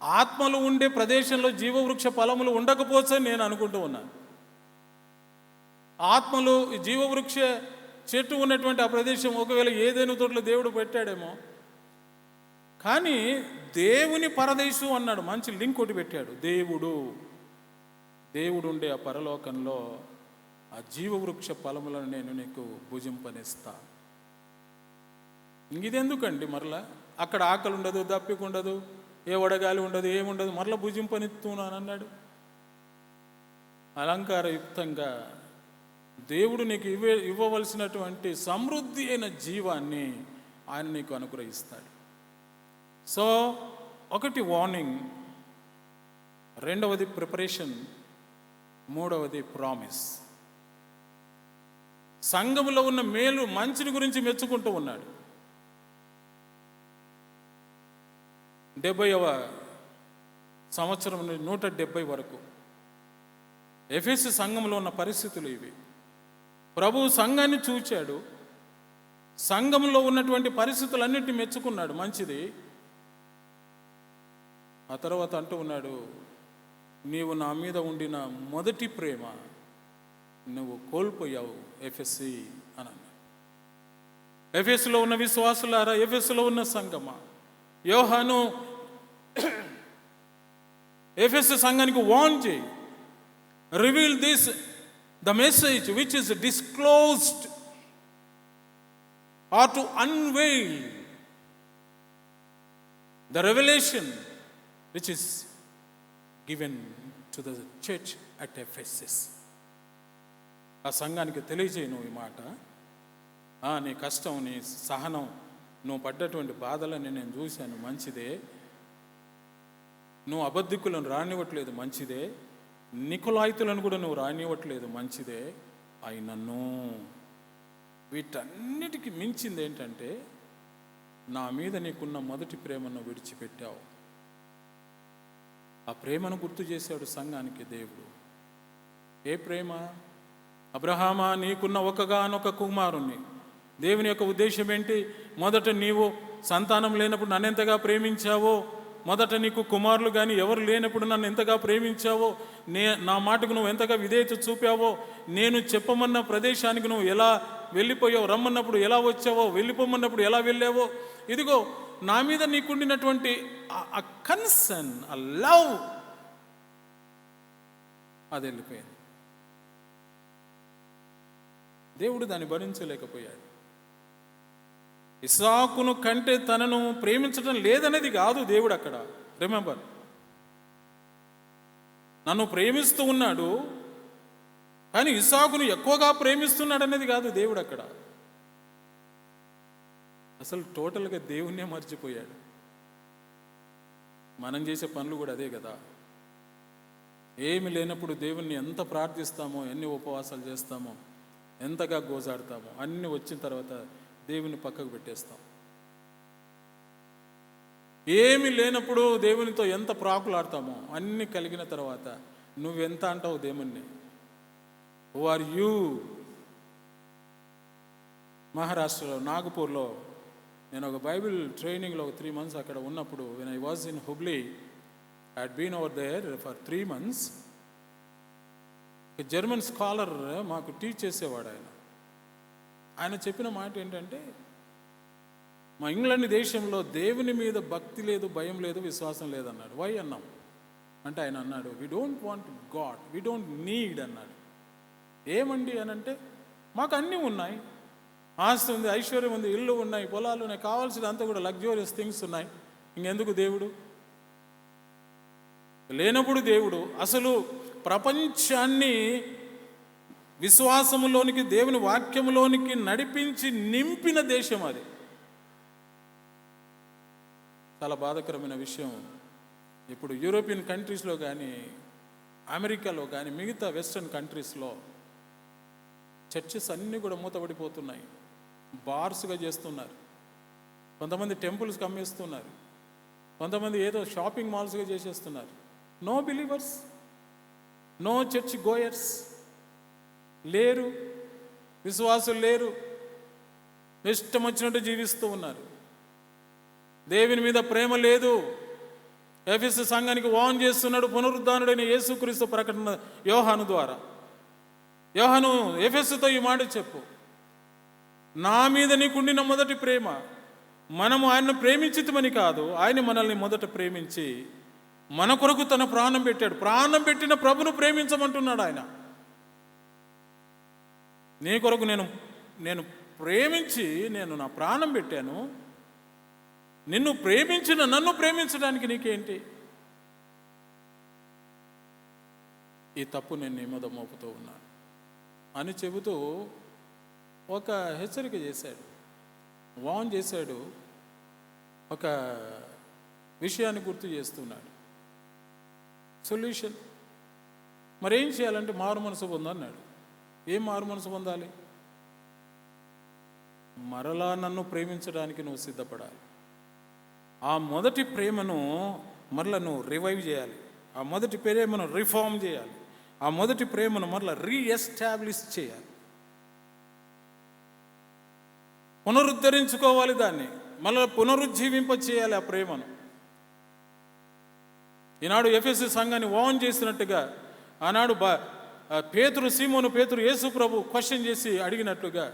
ఆత్మలు ఉండే ప్రదేశంలో జీవవృక్ష ఫలములు ఉండకపోతే నేను అనుకుంటూ ఉన్నాను. ఆత్మలు జీవవృక్ష చెట్టు ఉన్నటువంటి ఆ ప్రదేశం ఒకవేళ ఏదైనా తోటలో దేవుడు పెట్టాడేమో. కానీ దేవుని పరదేశు అన్నాడు. మంచి లింక్ ఒకటి పెట్టాడు. దేవుడు ఉండే ఆ పరలోకంలో ఆ జీవవృక్ష ఫలములను నేను నీకు భుజింపనిస్తా. ఇదెందుకండి? మరలా అక్కడ ఆకలి ఉండదు, దప్పిక ఉండదు, ఏ వడగాలి ఉండదు, ఏముండదు, మరలా భుజింపనిస్తున్నాను అన్నాడు. అలంకారయుక్తంగా దేవుడు నీకు ఇవ్వవలసినటువంటి సమృద్ధి అయిన జీవాన్ని ఆయన నీకు అనుగ్రహిస్తాడు. సో ఒకటి వార్నింగ్, రెండవది ప్రిపరేషన్, మూడవది ప్రామిస్. సంఘములో ఉన్న మేలు మంచిని గురించి మెచ్చుకుంటూ ఉన్నాడు. 70వ సంవత్సరం నుండి 170 వరకు ఎఫెసు సంఘంలో ఉన్న పరిస్థితులు ఇవి. ప్రభు సంఘాన్ని చూచాడు, సంఘంలో ఉన్నటువంటి పరిస్థితులన్నిటిని మెచ్చుకున్నాడు, మంచిది. ఆ తర్వాత అంటూ ఉన్నాడు, నీవు నా మీద ఉండిన మొదటి ప్రేమ నువ్వు కోల్పోయావు ఎఫెస్సి అని అన్నాడు. ఎఫెసులో ఉన్న విశ్వాసులారా, ఎఫెసులో ఉన్న సంఘమా, యోహాను ఎఫెసు సంఘానికి వార్న్ చేయి. Reveal this the message which is disclosed or to unveil the revolution which is given to the church at Ephesus. ఆ సంఘానికి తెలియజేయి నువ్వు ఈ మాట. నీ కష్టం, నీ సహనం, నువ్వు పడ్డటువంటి బాధలని నేను చూశాను, మంచిదే. నువ్వు అబద్ధికులను రానివ్వట్లేదు, మంచిదే. నికులాయితులను కూడా నువ్వు రానివ్వట్లేదు, మంచిదే. అయినను వీటన్నిటికీ మించింది ఏంటంటే, నా మీద నీకున్న మొదటి ప్రేమను విడిచిపెట్టావు. ఆ ప్రేమను గుర్తు చేశాడు సంఘానికి దేవుడు. ఏ ప్రేమ? అబ్రహామా, నీకున్న ఒకగానొక కుమారుణ్ణి. దేవుని యొక్క ఉద్దేశం ఏంటి? మొదట నీవు సంతానం లేనప్పుడు నన్ను ఎంతగా ప్రేమించావో, మొదట నీకు కుమారులు కానీ ఎవరు లేనప్పుడు నన్ను ఎంతగా ప్రేమించావో, నా మాటకు నువ్వు ఎంతగా విధేయత చూపావో, నేను చెప్పమన్న ప్రదేశానికి నువ్వు ఎలా వెళ్ళిపోయావు, రమ్మన్నప్పుడు ఎలా వచ్చావో, వెళ్ళిపోమన్నప్పుడు ఎలా వెళ్ళావో, ఇదిగో నా మీద నీకుండినటువంటి ఆ కన్సర్న్, ఆ లవ్, అది వెళ్ళిపోయింది. దేవుడు దాన్ని భరించలేకపోయాడు. ఇస్సాకును కంటే తనను ప్రేమించడం లేదనేది కాదు దేవుడు అక్కడ. రిమెంబర్, నన్ను ప్రేమిస్తూ ఉన్నాడు, కానీ ఇస్సాకును ఎక్కువగా ప్రేమిస్తున్నాడు అనేది కాదు దేవుడు అక్కడ. అసలు టోటల్గా దేవుణ్ణే మర్చిపోయాడు. మనం చేసే పనులు కూడా అదే కదా. ఏమి లేనప్పుడు దేవుణ్ణి ఎంత ప్రార్థిస్తామో, ఎన్ని ఉపవాసాలు చేస్తామో, ఎంతగా గోజాడతామో, అన్నీ వచ్చిన తర్వాత దేవుని పక్కకు పెట్టేస్తాం. ఏమి లేనప్పుడు దేవునితో ఎంత ప్రాకులాడతామో, అన్నీ కలిగిన తర్వాత నువ్వెంత అంటావు దేవుణ్ణి? Who are you? మహారాష్ట్రలో నాగపూర్లో నేను ఒక బైబిల్ ట్రైనింగ్లో 3 months అక్కడ ఉన్నప్పుడు, when I was in Hubli, I had been over there for 3 months. German scholar మాకు టీచ్ చేసేవాడు. ఆయన చెప్పిన మాట ఏంటంటే, మా ఇంగ్లాండ్ దేశంలో దేవుని మీద భక్తి లేదు, భయం లేదు, విశ్వాసం లేదన్నాడు. వై అన్నాం అంటే ఆయన అన్నాడు, we don't want God, we don't need అన్నాడు. ఏమండి అని అంటే, మాకు అన్నీ ఉన్నాయి, ఆస్తి ఉంది, ఐశ్వర్యం ఉంది, ఇల్లు ఉన్నాయి, పొలాలు ఉన్నాయి, కావాల్సినంత కూడా లగ్జూరియస్ థింగ్స్ ఉన్నాయి. ఇంకెందుకు దేవుడు? లేనప్పుడు దేవుడు అసలు ప్రపంచాన్ని విశ్వాసములోనికి, దేవుని వాక్యములోనికి నడిపించి నింపిన దేశం అది. చాలా బాధాకరమైన విషయం. ఇప్పుడు యూరోపియన్ కంట్రీస్లో కానీ, అమెరికాలో కానీ, మిగతా వెస్ట్రన్ కంట్రీస్లో చర్చెస్ అన్నీ కూడా మూతపడిపోతున్నాయి. బార్స్గా చేస్తున్నారు. కొంతమంది టెంపుల్స్కి అమ్మేస్తున్నారు. కొంతమంది ఏదో షాపింగ్ మాల్స్గా చేసేస్తున్నారు. No believers, no church goers లేరు, విశ్వాసులు లేరు. ఇష్టం వచ్చినట్టు జీవిస్తూ ఉన్నారు. దేవుని మీద ప్రేమ లేదు. ఎఫెసు సంఘానికి వార్న్ చేస్తున్నాడు పునరుద్ధానుడైన యేసుక్రీస్తు ప్రకటన యోహాను ద్వారా. యోహాను ఎఫెసుతో ఈ మాట చెప్పు, నా మీద నీకుండిన మొదటి ప్రేమ. మనము ఆయన్ను ప్రేమించితమని కాదు, ఆయన మనల్ని మొదట ప్రేమించి మన కొరకు తన ప్రాణం పెట్టాడు. ప్రాణం పెట్టిన ప్రభును ప్రేమించమంటున్నాడు ఆయన. నీ కొరకు నేను ప్రేమించి నేను నా ప్రాణం పెట్టాను. నిన్ను ప్రేమించిన నన్ను ప్రేమించడానికి నీకేంటి? ఈ తప్పు నేను నీ మీద మోపుతూ ఉన్నాను అని చెబుతూ ఒక హెచ్చరిక చేశాడు, వార్న్ చేశాడు, ఒక విషయాన్ని గుర్తు చేస్తున్నాడు. సొల్యూషన్ మరేం చేయాలంటే మారు మనసు పొందన్నాడు. ఏం మారు మనసు పొందాలి? మరలా నన్ను ప్రేమించడానికి నువ్వు సిద్ధపడాలి. ఆ మొదటి ప్రేమను మరలా నువ్వు రివైవ్ చేయాలి. ఆ మొదటి ప్రేమను రిఫార్మ్ చేయాలి. ఆ మొదటి ప్రేమను మరలా రీఎస్టాబ్లిష్ చేయాలి. పునరుద్ధరించుకోవాలి. దాన్ని మళ్ళీ పునరుజ్జీవింప చేయాలి ఆ ప్రేమను. ఈనాడు ఎఫెసు సంఘాన్ని వార్న్ చేసినట్టుగా, ఆనాడు పేతురు యేసు ప్రభు క్వశ్చన్ చేసి అడిగినట్లుగా,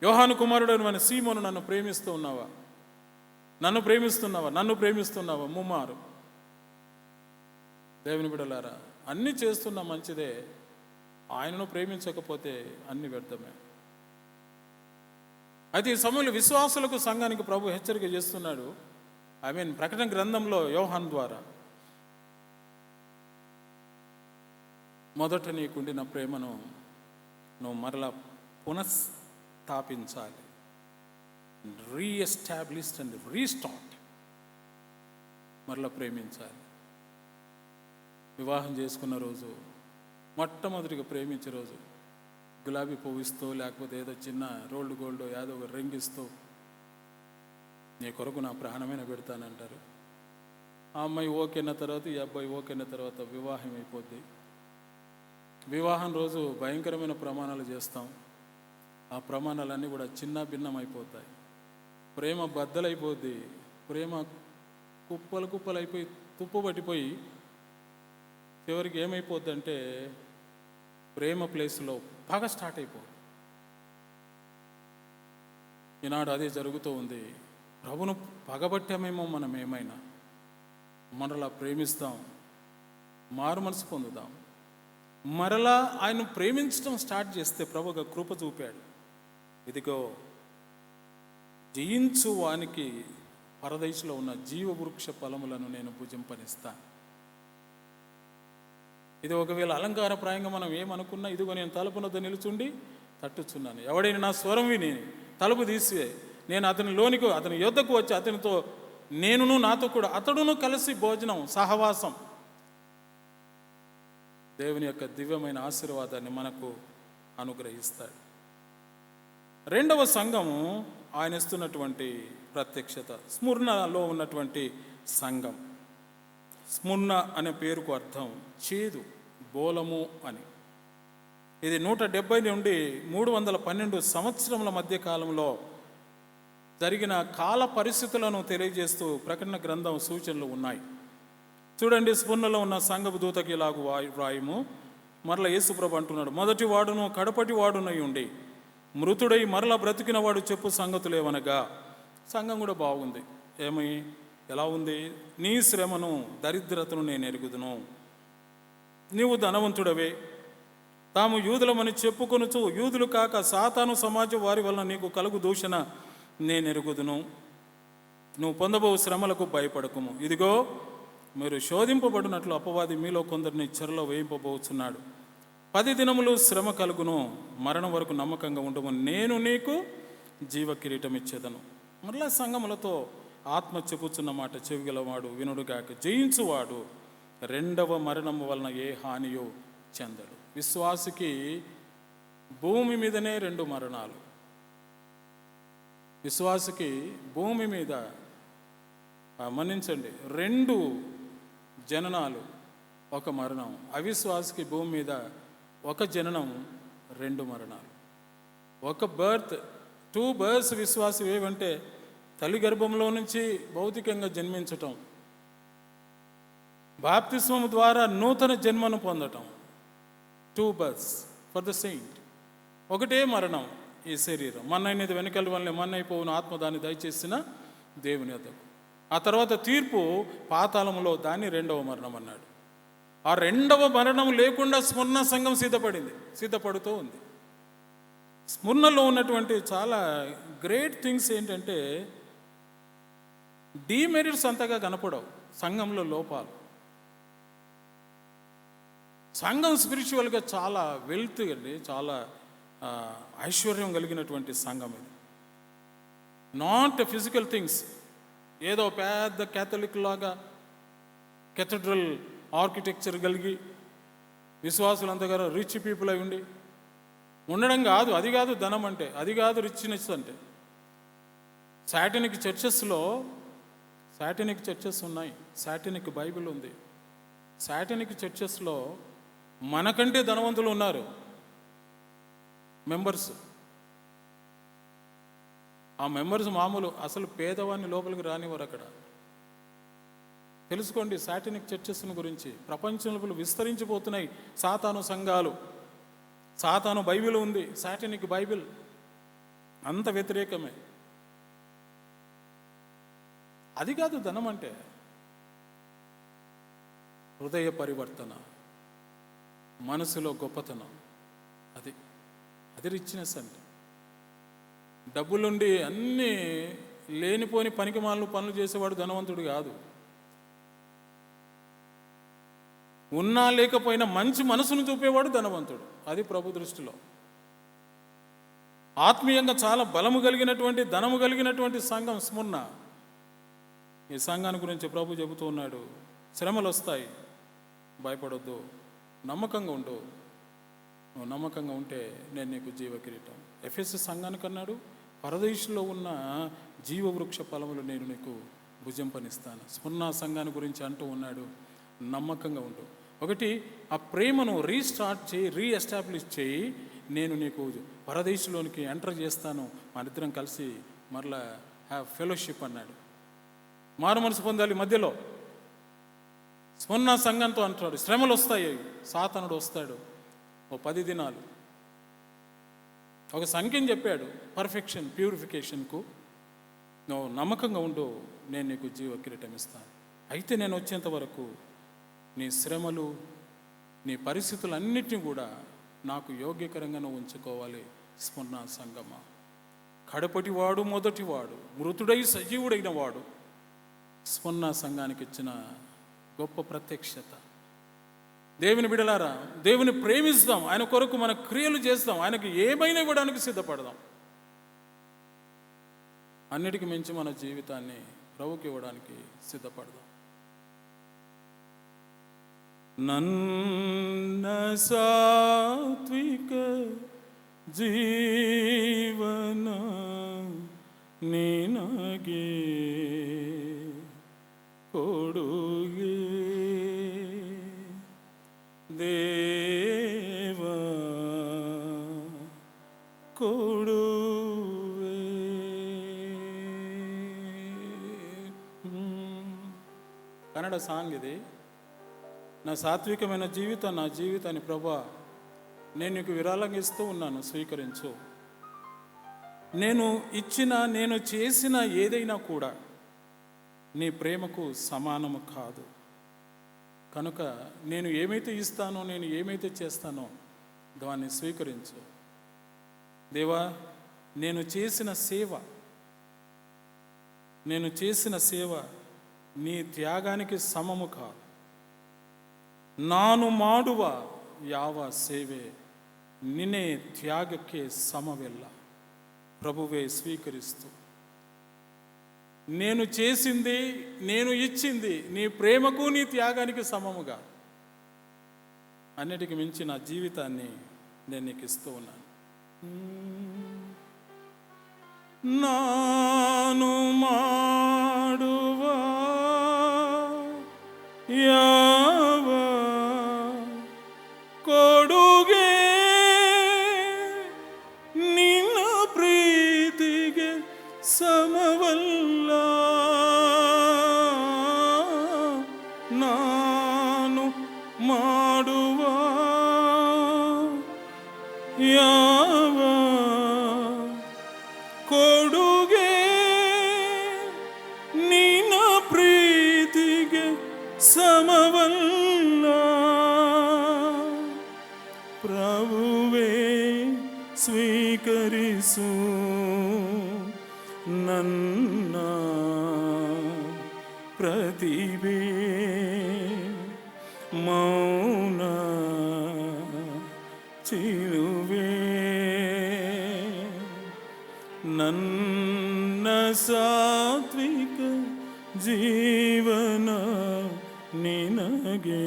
యోహాను కుమారుడైన మన సీమోను, నన్ను ప్రేమిస్తూ ఉన్నావా? నన్ను ప్రేమిస్తున్నావా? నన్ను ప్రేమిస్తున్నావా? ముమ్మారు. దేవుని బిడ్డలారా, అన్నీ చేస్తున్నా మంచిదే, ఆయనను ప్రేమించకపోతే అన్ని వ్యర్థమే. అయితే ఈ సమయంలో విశ్వాసులకు, సంఘానికి ప్రభు హెచ్చరిక చేస్తున్నాడు. ప్రకటన గ్రంథంలో యోహాను ద్వారా, మొదట నీకుండిన ప్రేమను నువ్వు మరలా పునఃస్థాపించాలి. రీఎస్టాబ్లిష్డ్ అండ్ రీస్టార్ట్. మరలా ప్రేమించాలి. వివాహం చేసుకున్న రోజు, మొట్టమొదటిగా ప్రేమించే రోజు, గులాబీ పువ్వు ఇస్తూ, లేకపోతే ఏదో చిన్న రోల్డ్ గోల్డ్ ఏదో ఒక రింగ్ ఇస్తూ, నీ కొరకు నా ప్రాణమైన పెడతానంటారు. ఆ అమ్మాయి ఓకేన్న తర్వాత, ఈ అబ్బాయి ఓకేన్న తర్వాత వివాహం అయిపోద్ది. వివాహం రోజు భయంకరమైన ప్రమాణాలు చేస్తాం. ఆ ప్రమాణాలన్నీ కూడా చిన్న భిన్నం అయిపోతాయి. ప్రేమ బద్దలైపోద్ది. ప్రేమ కుప్పలైపోయి, తుప్పు పట్టిపోయి, చివరికి ఏమైపోద్ది అంటే ప్రేమ ప్లేస్లో పగ స్టార్ట్ అయిపోద్ది. ఈనాడు అదే జరుగుతూ ఉంది. ప్రభును పగబట్టామేమో మనం ఏమైనా, మరలా ప్రేమిస్తాం, మారు మనసు పొందుదాం. మరలా ఆయన ప్రేమించడం స్టార్ట్ చేస్తే ప్రభు ఒక కృప చూపాడు. ఇదిగో, జయించు వానికి పరదేశంలో ఉన్న జీవవృక్ష ఫలములను నేను భుజింపనిస్తాను. ఇది ఒకవేళ అలంకారప్రాయంగా మనం ఏమనుకున్నా, ఇదిగో నేను తలుపునొద్ద నిలుచుండి తట్టుచున్నాను. ఎవడైనా నా స్వరం విని తలుపు తీసి నేను అతని యొద్దకు వచ్చి అతనితో నేనును నాతో కూడా అతడును కలిసి భోజనం, సహవాసం. దేవుని యొక్క దివ్యమైన ఆశీర్వాదాన్ని మనకు అనుగ్రహిస్తాడు. రెండవ సంఘము ఆయన ఇస్తున్నటువంటి ప్రత్యక్షత, స్ముర్ణలో ఉన్నటువంటి సంఘం. స్ముర్ణ అనే పేరుకు అర్థం చేదు, బోలము అని. ఇది 170 నుండి 312 సంవత్సరముల మధ్య కాలంలో జరిగిన కాల పరిస్థితులను తెలియజేస్తూ ప్రకటన గ్రంథం సూచనలు ఉన్నాయి. చూడండి, స్ముర్ణలో ఉన్న సంఘపు దూతకి ఇలాగు వ్రాయము. మరలా యేసుప్రభు అంటున్నాడు, మొదటి వాడును కడపటి వాడునై ఉండి మృతుడై మరలా బ్రతికిన వాడు చెప్పు సంగతులు ఏమనగా. సంఘం కూడా బాగుంది. ఎలా ఉంది? నీ శ్రమను, దరిద్రతను నేను ఎరుగుదును. నీవు ధనవంతుడవే, తాము యూదులమని చెప్పుకొనుచు యూదులు కాక సాతాను సమాజం వారి వలన నీకు కలుగు దూషణ నేనెరుగుదును. నువ్వు పొందబో శ్రమలకు భయపడకుము. ఇదిగో మీరు శోధింపబడినట్లు అపవాది మీలో కొందరిని చెరలో వేయింపబోచున్నాడు. 10 దినములు శ్రమ కలుగును, మరణం వరకు నమ్మకంగా ఉండము, నేను నీకు జీవ కిరీటం ఇచ్చేదను. మరలా సంగములతో ఆత్మ చెప్పుచున్న మాట చెవిగలవాడు వినుడుగాక. జయించువాడు రెండవ మరణము వలన ఏ హానియో చెందడు. విశ్వాసికి భూమి మీదనే 2 మరణాలు. విశ్వాసికి భూమి మీద మన్నించండి 2 జననాలు, 1 మరణం. అవిశ్వాసికి భూమి మీద 1 జననం, 2 మరణాలు. 1 బర్త్, 2 బర్త్స్ విశ్వాసం ఏవంటే తల్లి గర్భంలో నుంచి భౌతికంగా జన్మించటం, బాప్తిస్మం ద్వారా నూతన జన్మను పొందటం. 2 బర్త్స్ ఫర్ ద సెయింట్. 1 మరణం, ఈ శరీరం మన్నైనది వెనుకల వల్లే మన్నైపోవును, ఆత్మ దాన్ని దయచేసిన దేవుని వద్దకు. ఆ తర్వాత తీర్పు పాతాళములో, దాన్ని 2వ మరణం అన్నాడు. ఆ 2వ మరణం లేకుండా స్మరణ సంఘం సిద్ధపడుతూ ఉంది. స్మరణలో ఉన్నటువంటి చాలా గ్రేట్ థింగ్స్ ఏంటంటే డీమెరిట్స్ అంతగా కనపడవు. సంఘంలో లోపాలు. సంఘం స్పిరిచువల్గా చాలా వెల్త్ అండి, చాలా ఐశ్వర్యం కలిగినటువంటి సంఘం ఇది. నాట్ ఫిజికల్ థింగ్స్, ఏదో పెద్ద క్యాథలిక్ లాగా కెథడ్రల్ ఆర్కిటెక్చర్ కలిగి విశ్వాసులంతగా రిచ్ పీపుల్ అయి ఉండడం కాదు. అది కాదు ధనం అంటే, అది కాదు రిచ్నెస్ అంటే. సాటనిక్ చర్చెస్ ఉన్నాయి, సాటనిక్ బైబిల్ ఉంది. సాటనిక్ చర్చెస్లో మనకంటే ధనవంతులు ఉన్నారు మెంబర్స్. ఆ మెంబర్స్ మామూలు, అసలు పేదవాన్ని లోపలికి రానివ్వరు అక్కడ. తెలుసుకోండి సాటనిక్ చర్చెస్ని గురించి. ప్రపంచంలో విస్తరించిపోతున్నాయి సాతాను సంఘాలు. సాతాను బైబిల్ ఉంది, సాటనిక్ బైబిల్ అంత వ్యతిరేకమే. అది కాదు ధనం అంటే. హృదయ పరివర్తన, మనసులో గొప్పతనం, అది రిచ్నెస్ అంటే. డబ్బులుండి అన్నీ లేనిపోని పనికిమాలిన పనులు చేసేవాడు ధనవంతుడు కాదు. ఉన్నా లేకపోయినా మంచి మనసును చూపేవాడు ధనవంతుడు. అది ప్రభు దృష్టిలో. ఆత్మీయంగా చాలా బలము కలిగినటువంటి, ధనము కలిగినటువంటి సంఘం స్మరణ. ఈ సంఘాన్ని గురించి ప్రభు చెబుతూ ఉన్నాడు, శ్రమలు వస్తాయి, భయపడొద్దు, నమ్మకంగా ఉండు. నువ్వు నమ్మకంగా ఉంటే నేను నీకు జీవ కిరీటం. ఎఫెసు సంఘానికి అన్నాడు, పరదేశంలో ఉన్న జీవవృక్ష ఫలములు నేను నీకు భుజంపనిస్తాను. స్మరణ సంఘాన్ని గురించి అంటూ ఉన్నాడు, నమ్మకంగా ఉండు. ఒకటి, ఆ ప్రేమను రీఎస్టాబ్లిష్ చేయి. నేను నీకు పరదేశంలోనికి ఎంటర్ చేస్తాను, మనిద్దరం కలిసి మరలా హ్యావ్ ఫెలోషిప్ అన్నాడు. మారు మనసు పొందాలి. మధ్యలో స్మరణ సంఘంతో అంటాడు, శ్రమలు వస్తాయి, సాతానుడు వస్తాడు. 10 దినాలు ఒక సంఖ్యను చెప్పాడు పర్ఫెక్షన్, ప్యూరిఫికేషన్కు. నువ్వు నమ్మకంగా ఉండు, నేను నీకు జీవ కిరీటం ఇస్తాను. అయితే నేను వచ్చేంత వరకు నీ శ్రమలు, నీ పరిస్థితులన్నిటినీ కూడా నాకు యోగ్యకరంగా నువ్వు ఉంచుకోవాలి. స్మరణ సంగమా, కడపటివాడు మొదటివాడు, మృతుడై సజీవుడైన వాడు స్మరణ సంఘానికి ఇచ్చిన గొప్ప ప్రత్యక్షత. దేవుని బిడలారా, దేవుని ప్రేమిస్తాం, ఆయన కొరకు మన క్రియలు చేస్తాం, ఆయనకు ఏమైనా ఇవ్వడానికి సిద్ధపడదాం. అన్నిటికీ మించి మన జీవితాన్ని ప్రభుకి ఇవ్వడానికి సిద్ధపడదాం. ನನ್ನ ಸಾತ್ವಿಕ ಜೀವನ ನಿನಗೆ ಕೊಡುಗೆ ದೇವ ಕೊಡುವೆ. కన్నడ సాంగ్ ఇది. నా సాత్వికమైన జీవితం, నా జీవితాన్ని ప్రభా నేను నీకు విరాళంగా ఇస్తూ ఉన్నాను, స్వీకరించు. నేను ఇచ్చిన, నేను చేసిన ఏదైనా కూడా నీ ప్రేమకు సమానము కాదు. కనుక నేను ఏమైతే ఇస్తానో, నేను ఏమైతే చేస్తానో దాన్ని స్వీకరించు. దేవా, నేను చేసిన సేవ నీ ತ್ಯಾಗಾనికి ಸಮము ಕಾದು. ನಾನು ಮಾಡುವ ಯಾವ ಸೇವೆ ನಿನ್ನೆ ತ್ಯಾಗಕ್ಕೆ ಸಮವೆಲ್ಲ. ప్రభువే స్వీకరిస్తూ, నేను చేసింది, నేను ఇచ్చింది నీ ప్రేమకు నీ త్యాగానికి సమముగా, అన్నిటికి మించి నా జీవితాన్ని నేను నీకు ఇస్తూ ఉన్నాను. ನಾನು ಮಾಡುವ ಯಾವ ಕೊಡುಗೆ ನಿನ್ನ ಪ್ರೀತಿಗೆ ಸಮವಲ್ಲ. ನಾನು ಮಾಡುವ ಯಾವ ಕೊಡುಗೆ ನಿನ್ನ ಪ್ರೀತಿಗೆ ಸಮವಲ್ಲ. ಪ್ರಭುವೇ ಸ್ವೀಕರಿಸು ನನ್ನ ಪ್ರತಿಭೆ, ಮೌನ ಚಿಲುವೆ ನನ್ನ ಸಾತ್ವಿಕ ಜೀವನ ನಿನಗೆ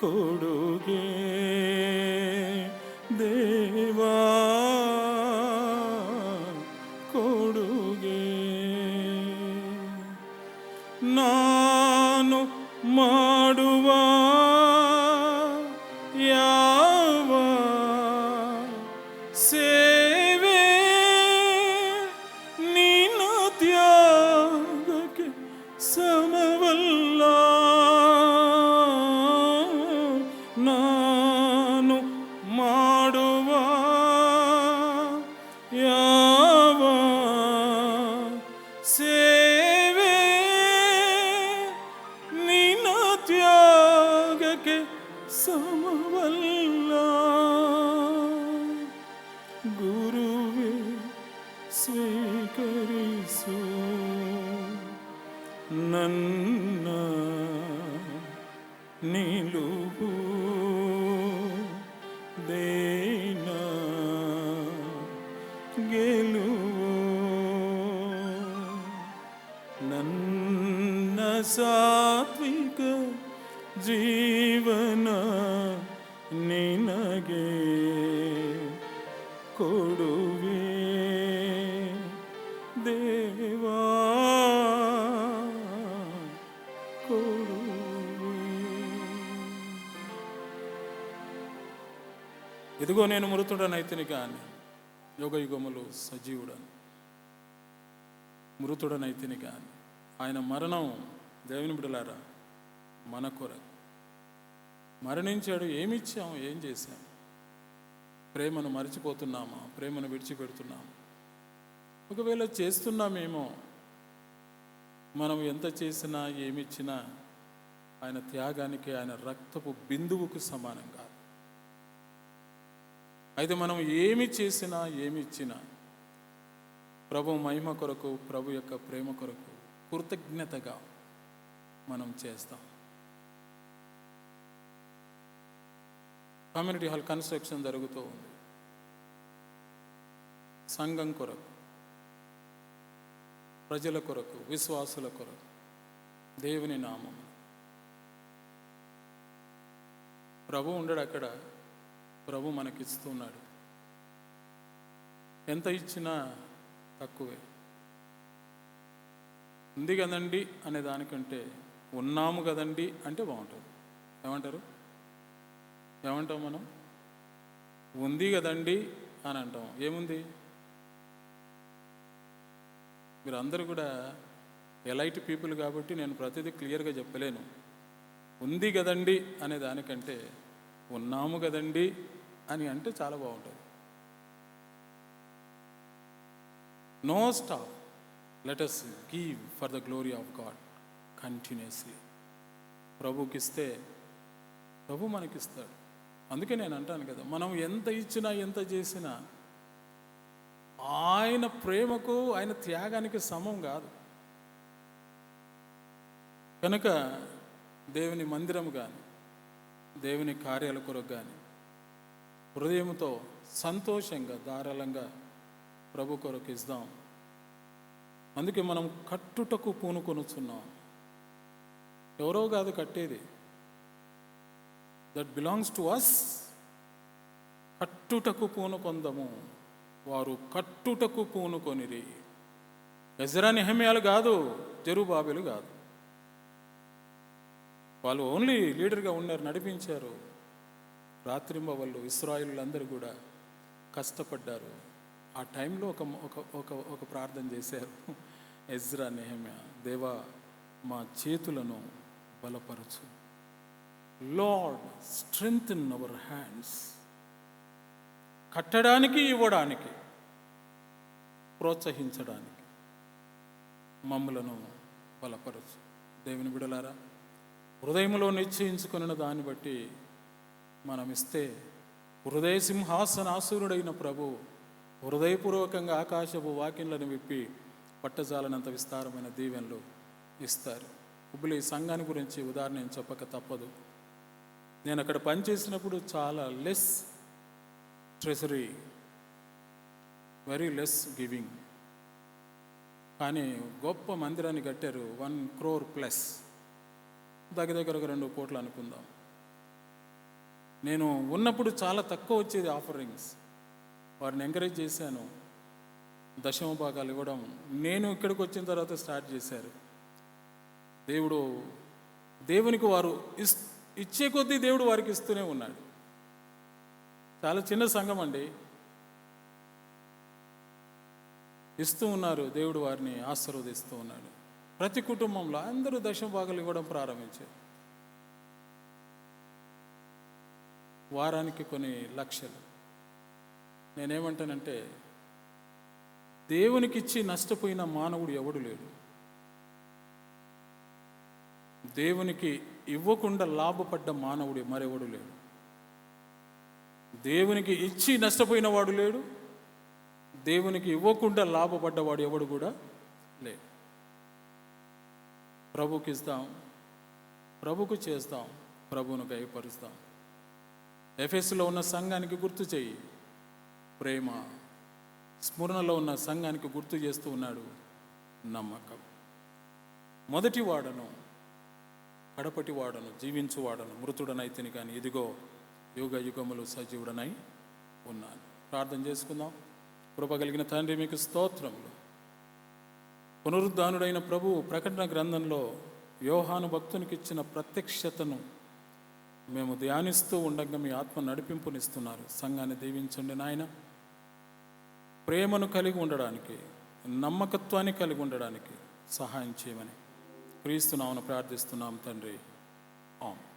ಕೊಡುಗೆ ದೇವಾ, ಕೊಡುಗೆ. ನಾನು ಮಾಡುವ ಯಾವ ಸೇವೆ ನಿನ್ನ ತ್ಯಾಗಕ್ಕೆ ಸಮವಲ್ಲ. ನಾನು ಮಾಡುವ ಯಾವ ಸೇವೆ ನಿನ್ನ ತ್ಯಾಗಕ್ಕೆ ಸಮವಲ್ಲ. ಗುರುವೇ ಸ್ವೀಕರಿಸು ನನ್ನ ನಿಲುವು, ದೇನ ಗೆಲುವು. ನನ್ನ ಸಾತ್ವಿಕ ಜೀವನ ನಿನಗೆ ಕೊಡುವೆ ದೇವಾ, ಕೊಡುವೆ. ఇదిగో నేను మృతుడనైతిని గాని యుగ యుగములు సజీవుడను. మృతుడనైతిని గాని ఆయన మరణం, దేవుని బిడ్డలారా, మన కొరకు మరణించాడు. ఏమిచ్చాం, ఏం చేశాం? ప్రేమను మర్చిపోతున్నామా? ప్రేమను విడిచిపెడుతున్నామా? ఒకవేళ చేస్తున్నామేమో, మనం ఎంత చేసినా ఏమిచ్చినా ఆయన త్యాగానికి, ఆయన రక్తపు బిందువుకు సమానం కాదు. అయితే మనం ఏమి చేసినా ఏమి ఇచ్చినా ప్రభు మహిమ కొరకు, ప్రభు యొక్క ప్రేమ కొరకు కృతజ్ఞతగా మనం చేస్తాం. కమ్యూనిటీ హాల్ కన్స్ట్రక్షన్ జరుగుతూ ఉంది. సంఘం కొరకు, ప్రజల కొరకు, విశ్వాసుల కొరకు, దేవుని నామం. ప్రభు ఉండడు అక్కడ, ప్రభు మనకిస్తున్నాడు. ఎంత ఇచ్చినా తక్కువే. ఉంది కదండి అనే దానికంటే ఉన్నాము కదండి అంటే బాగుంటుంది. ఏమంటాం మనం? ఉంది కదండి అని అంటాం. ఏముంది? మీరు అందరూ కూడా ఎలైట్ పీపుల్ కాబట్టి నేను ప్రతిదీ క్లియర్గా చెప్పలేను. ఉంది కదండి అనే దానికంటే ఉన్నాము కదండి అని అంటే చాలా బాగుంటుంది. No stop, let us give for the glory of God continuously. ప్రభుకి ఇస్తే ప్రభు మనకిస్తాడు. అందుకే నేను అంటాను కదా, మనం ఎంత ఇచ్చినా ఎంత చేసినా ఆయన ప్రేమకు ఆయన త్యాగానికి సమం కాదు. కనుక దేవుని మందిరం కానీ దేవుని కార్యాల కొరకు కానీ హృదయంతో సంతోషంగా ధారాళంగా ప్రభు కొరకు ఇద్దాం. అందుకే మనం కట్టుటకు పూనుకొనుచున్నాం. ఎవరో కాదు కట్టేది, దట్ బిలాంగ్స్ టు అస్. కట్టుటకు పూనుకొందము, వారు కట్టుటకు పూనుకొనిరి. ఎజ్రా నెహెమ్యాలు కాదు, జెరుబ్బాబెలు కాదు. వాళ్ళు ఓన్లీ లీడర్గా ఉన్నారు, నడిపించారు. రాత్రింబవళ్ళు ఇశ్రాయేలులందరూ కూడా కష్టపడ్డారు. ఆ టైంలో ఒక ప్రార్థన చేశారు ఎజ్రా నెహెమ్యా, దేవా మా చేతులను బలపరచు. Lord strengthen our hands. కట్టడానికి, ఇవ్వడానికి, ప్రోత్సహించడానికి మమ్ములను బలపరచు. దేవుని బిడలారా, హృదయంలో నిశ్చయించుకున్న దాన్ని బట్టి మనం ఇస్తే హృదయ సింహాసనాసురుడైన ప్రభు హృదయపూర్వకంగా ఆకాశపు వాకిన్లను విప్పి పట్టజాలనంత విస్తారమైన దీవెనలు ఇస్తారు. హుబ్లీ సంఘాన్ని గురించి ఉదాహరణ నేను చెప్పక తప్పదు. నేను అక్కడ పనిచేసినప్పుడు చాలా less treasury, very less giving. కానీ గొప్ప మందిరాన్ని కట్టారు, 1 crore ప్లస్, దగ్గర ఒక 2 కోట్లు అనుకుందాం. నేను ఉన్నప్పుడు చాలా తక్కువ వచ్చేది ఆఫరింగ్స్. వారిని ఎంకరేజ్ చేశాను, దశమ భాగాలు ఇవ్వడం. నేను ఇక్కడికి వచ్చిన తర్వాత స్టార్ట్ చేశారు. దేవునికి వారు ఇచ్చే కొద్దీ దేవుడు వారికి ఇస్తూనే ఉన్నాడు. చాలా చిన్న సంఘం అండి, ఇస్తూ ఉన్నారు. దేవుడు వారిని ఆశీర్వదిస్తూ ఉన్నాడు. ప్రతి కుటుంబంలో అందరూ దశమ భాగాలు ఇవ్వడం ప్రారంభించారు. వారానికి కొన్ని లక్షలు. నేనేమంటానంటే, దేవునికిచ్చి నష్టపోయిన మానవుడు ఎవడు లేడు. దేవునికి ఇవ్వకుండా లాభపడ్డ మానవుడు మరెవడు లేడు. దేవునికి ఇచ్చి నష్టపోయిన వాడు లేడు, దేవునికి ఇవ్వకుండా లాభపడ్డవాడు ఎవడు కూడా లేడు. ప్రభుకి ఇస్తాం, ప్రభుకు చేస్తాం, ప్రభువును గైపరుస్తాం. ఎఫెసులో ఉన్న సంఘానికి గుర్తు చేయి, ప్రేమ. స్మరణలో ఉన్న సంఘానికి గుర్తు చేస్తూ ఉన్నాడు, నమ్మకం. మొదటి వాడను, కడపటి వాడను, జీవించువాడను, మృతుడనైతిని కానీ ఇదిగో యుగ యుగములు సజీవుడనై ఉన్నాను. ప్రార్థన చేసుకుందాం. కృప కలిగిన తండ్రి, మీకు స్తోత్రములు. పునరుద్ధానుడైన ప్రభువు ప్రకటన గ్రంథంలో యోహాను భక్తునికి ఇచ్చిన ప్రత్యక్షతను మేము ధ్యానిస్తూ ఉండగా మీ ఆత్మ నడిపింపునిస్తున్నారు. సంఘాన్ని దీవించండి నాయన. ప్రేమను కలిగి ఉండడానికి, నమ్మకత్వాన్ని కలిగి ఉండడానికి సహాయం చేయమని క్రీస్తు నామమున ప్రార్థిస్తున్నాం తండ్రి. ఆమేన్.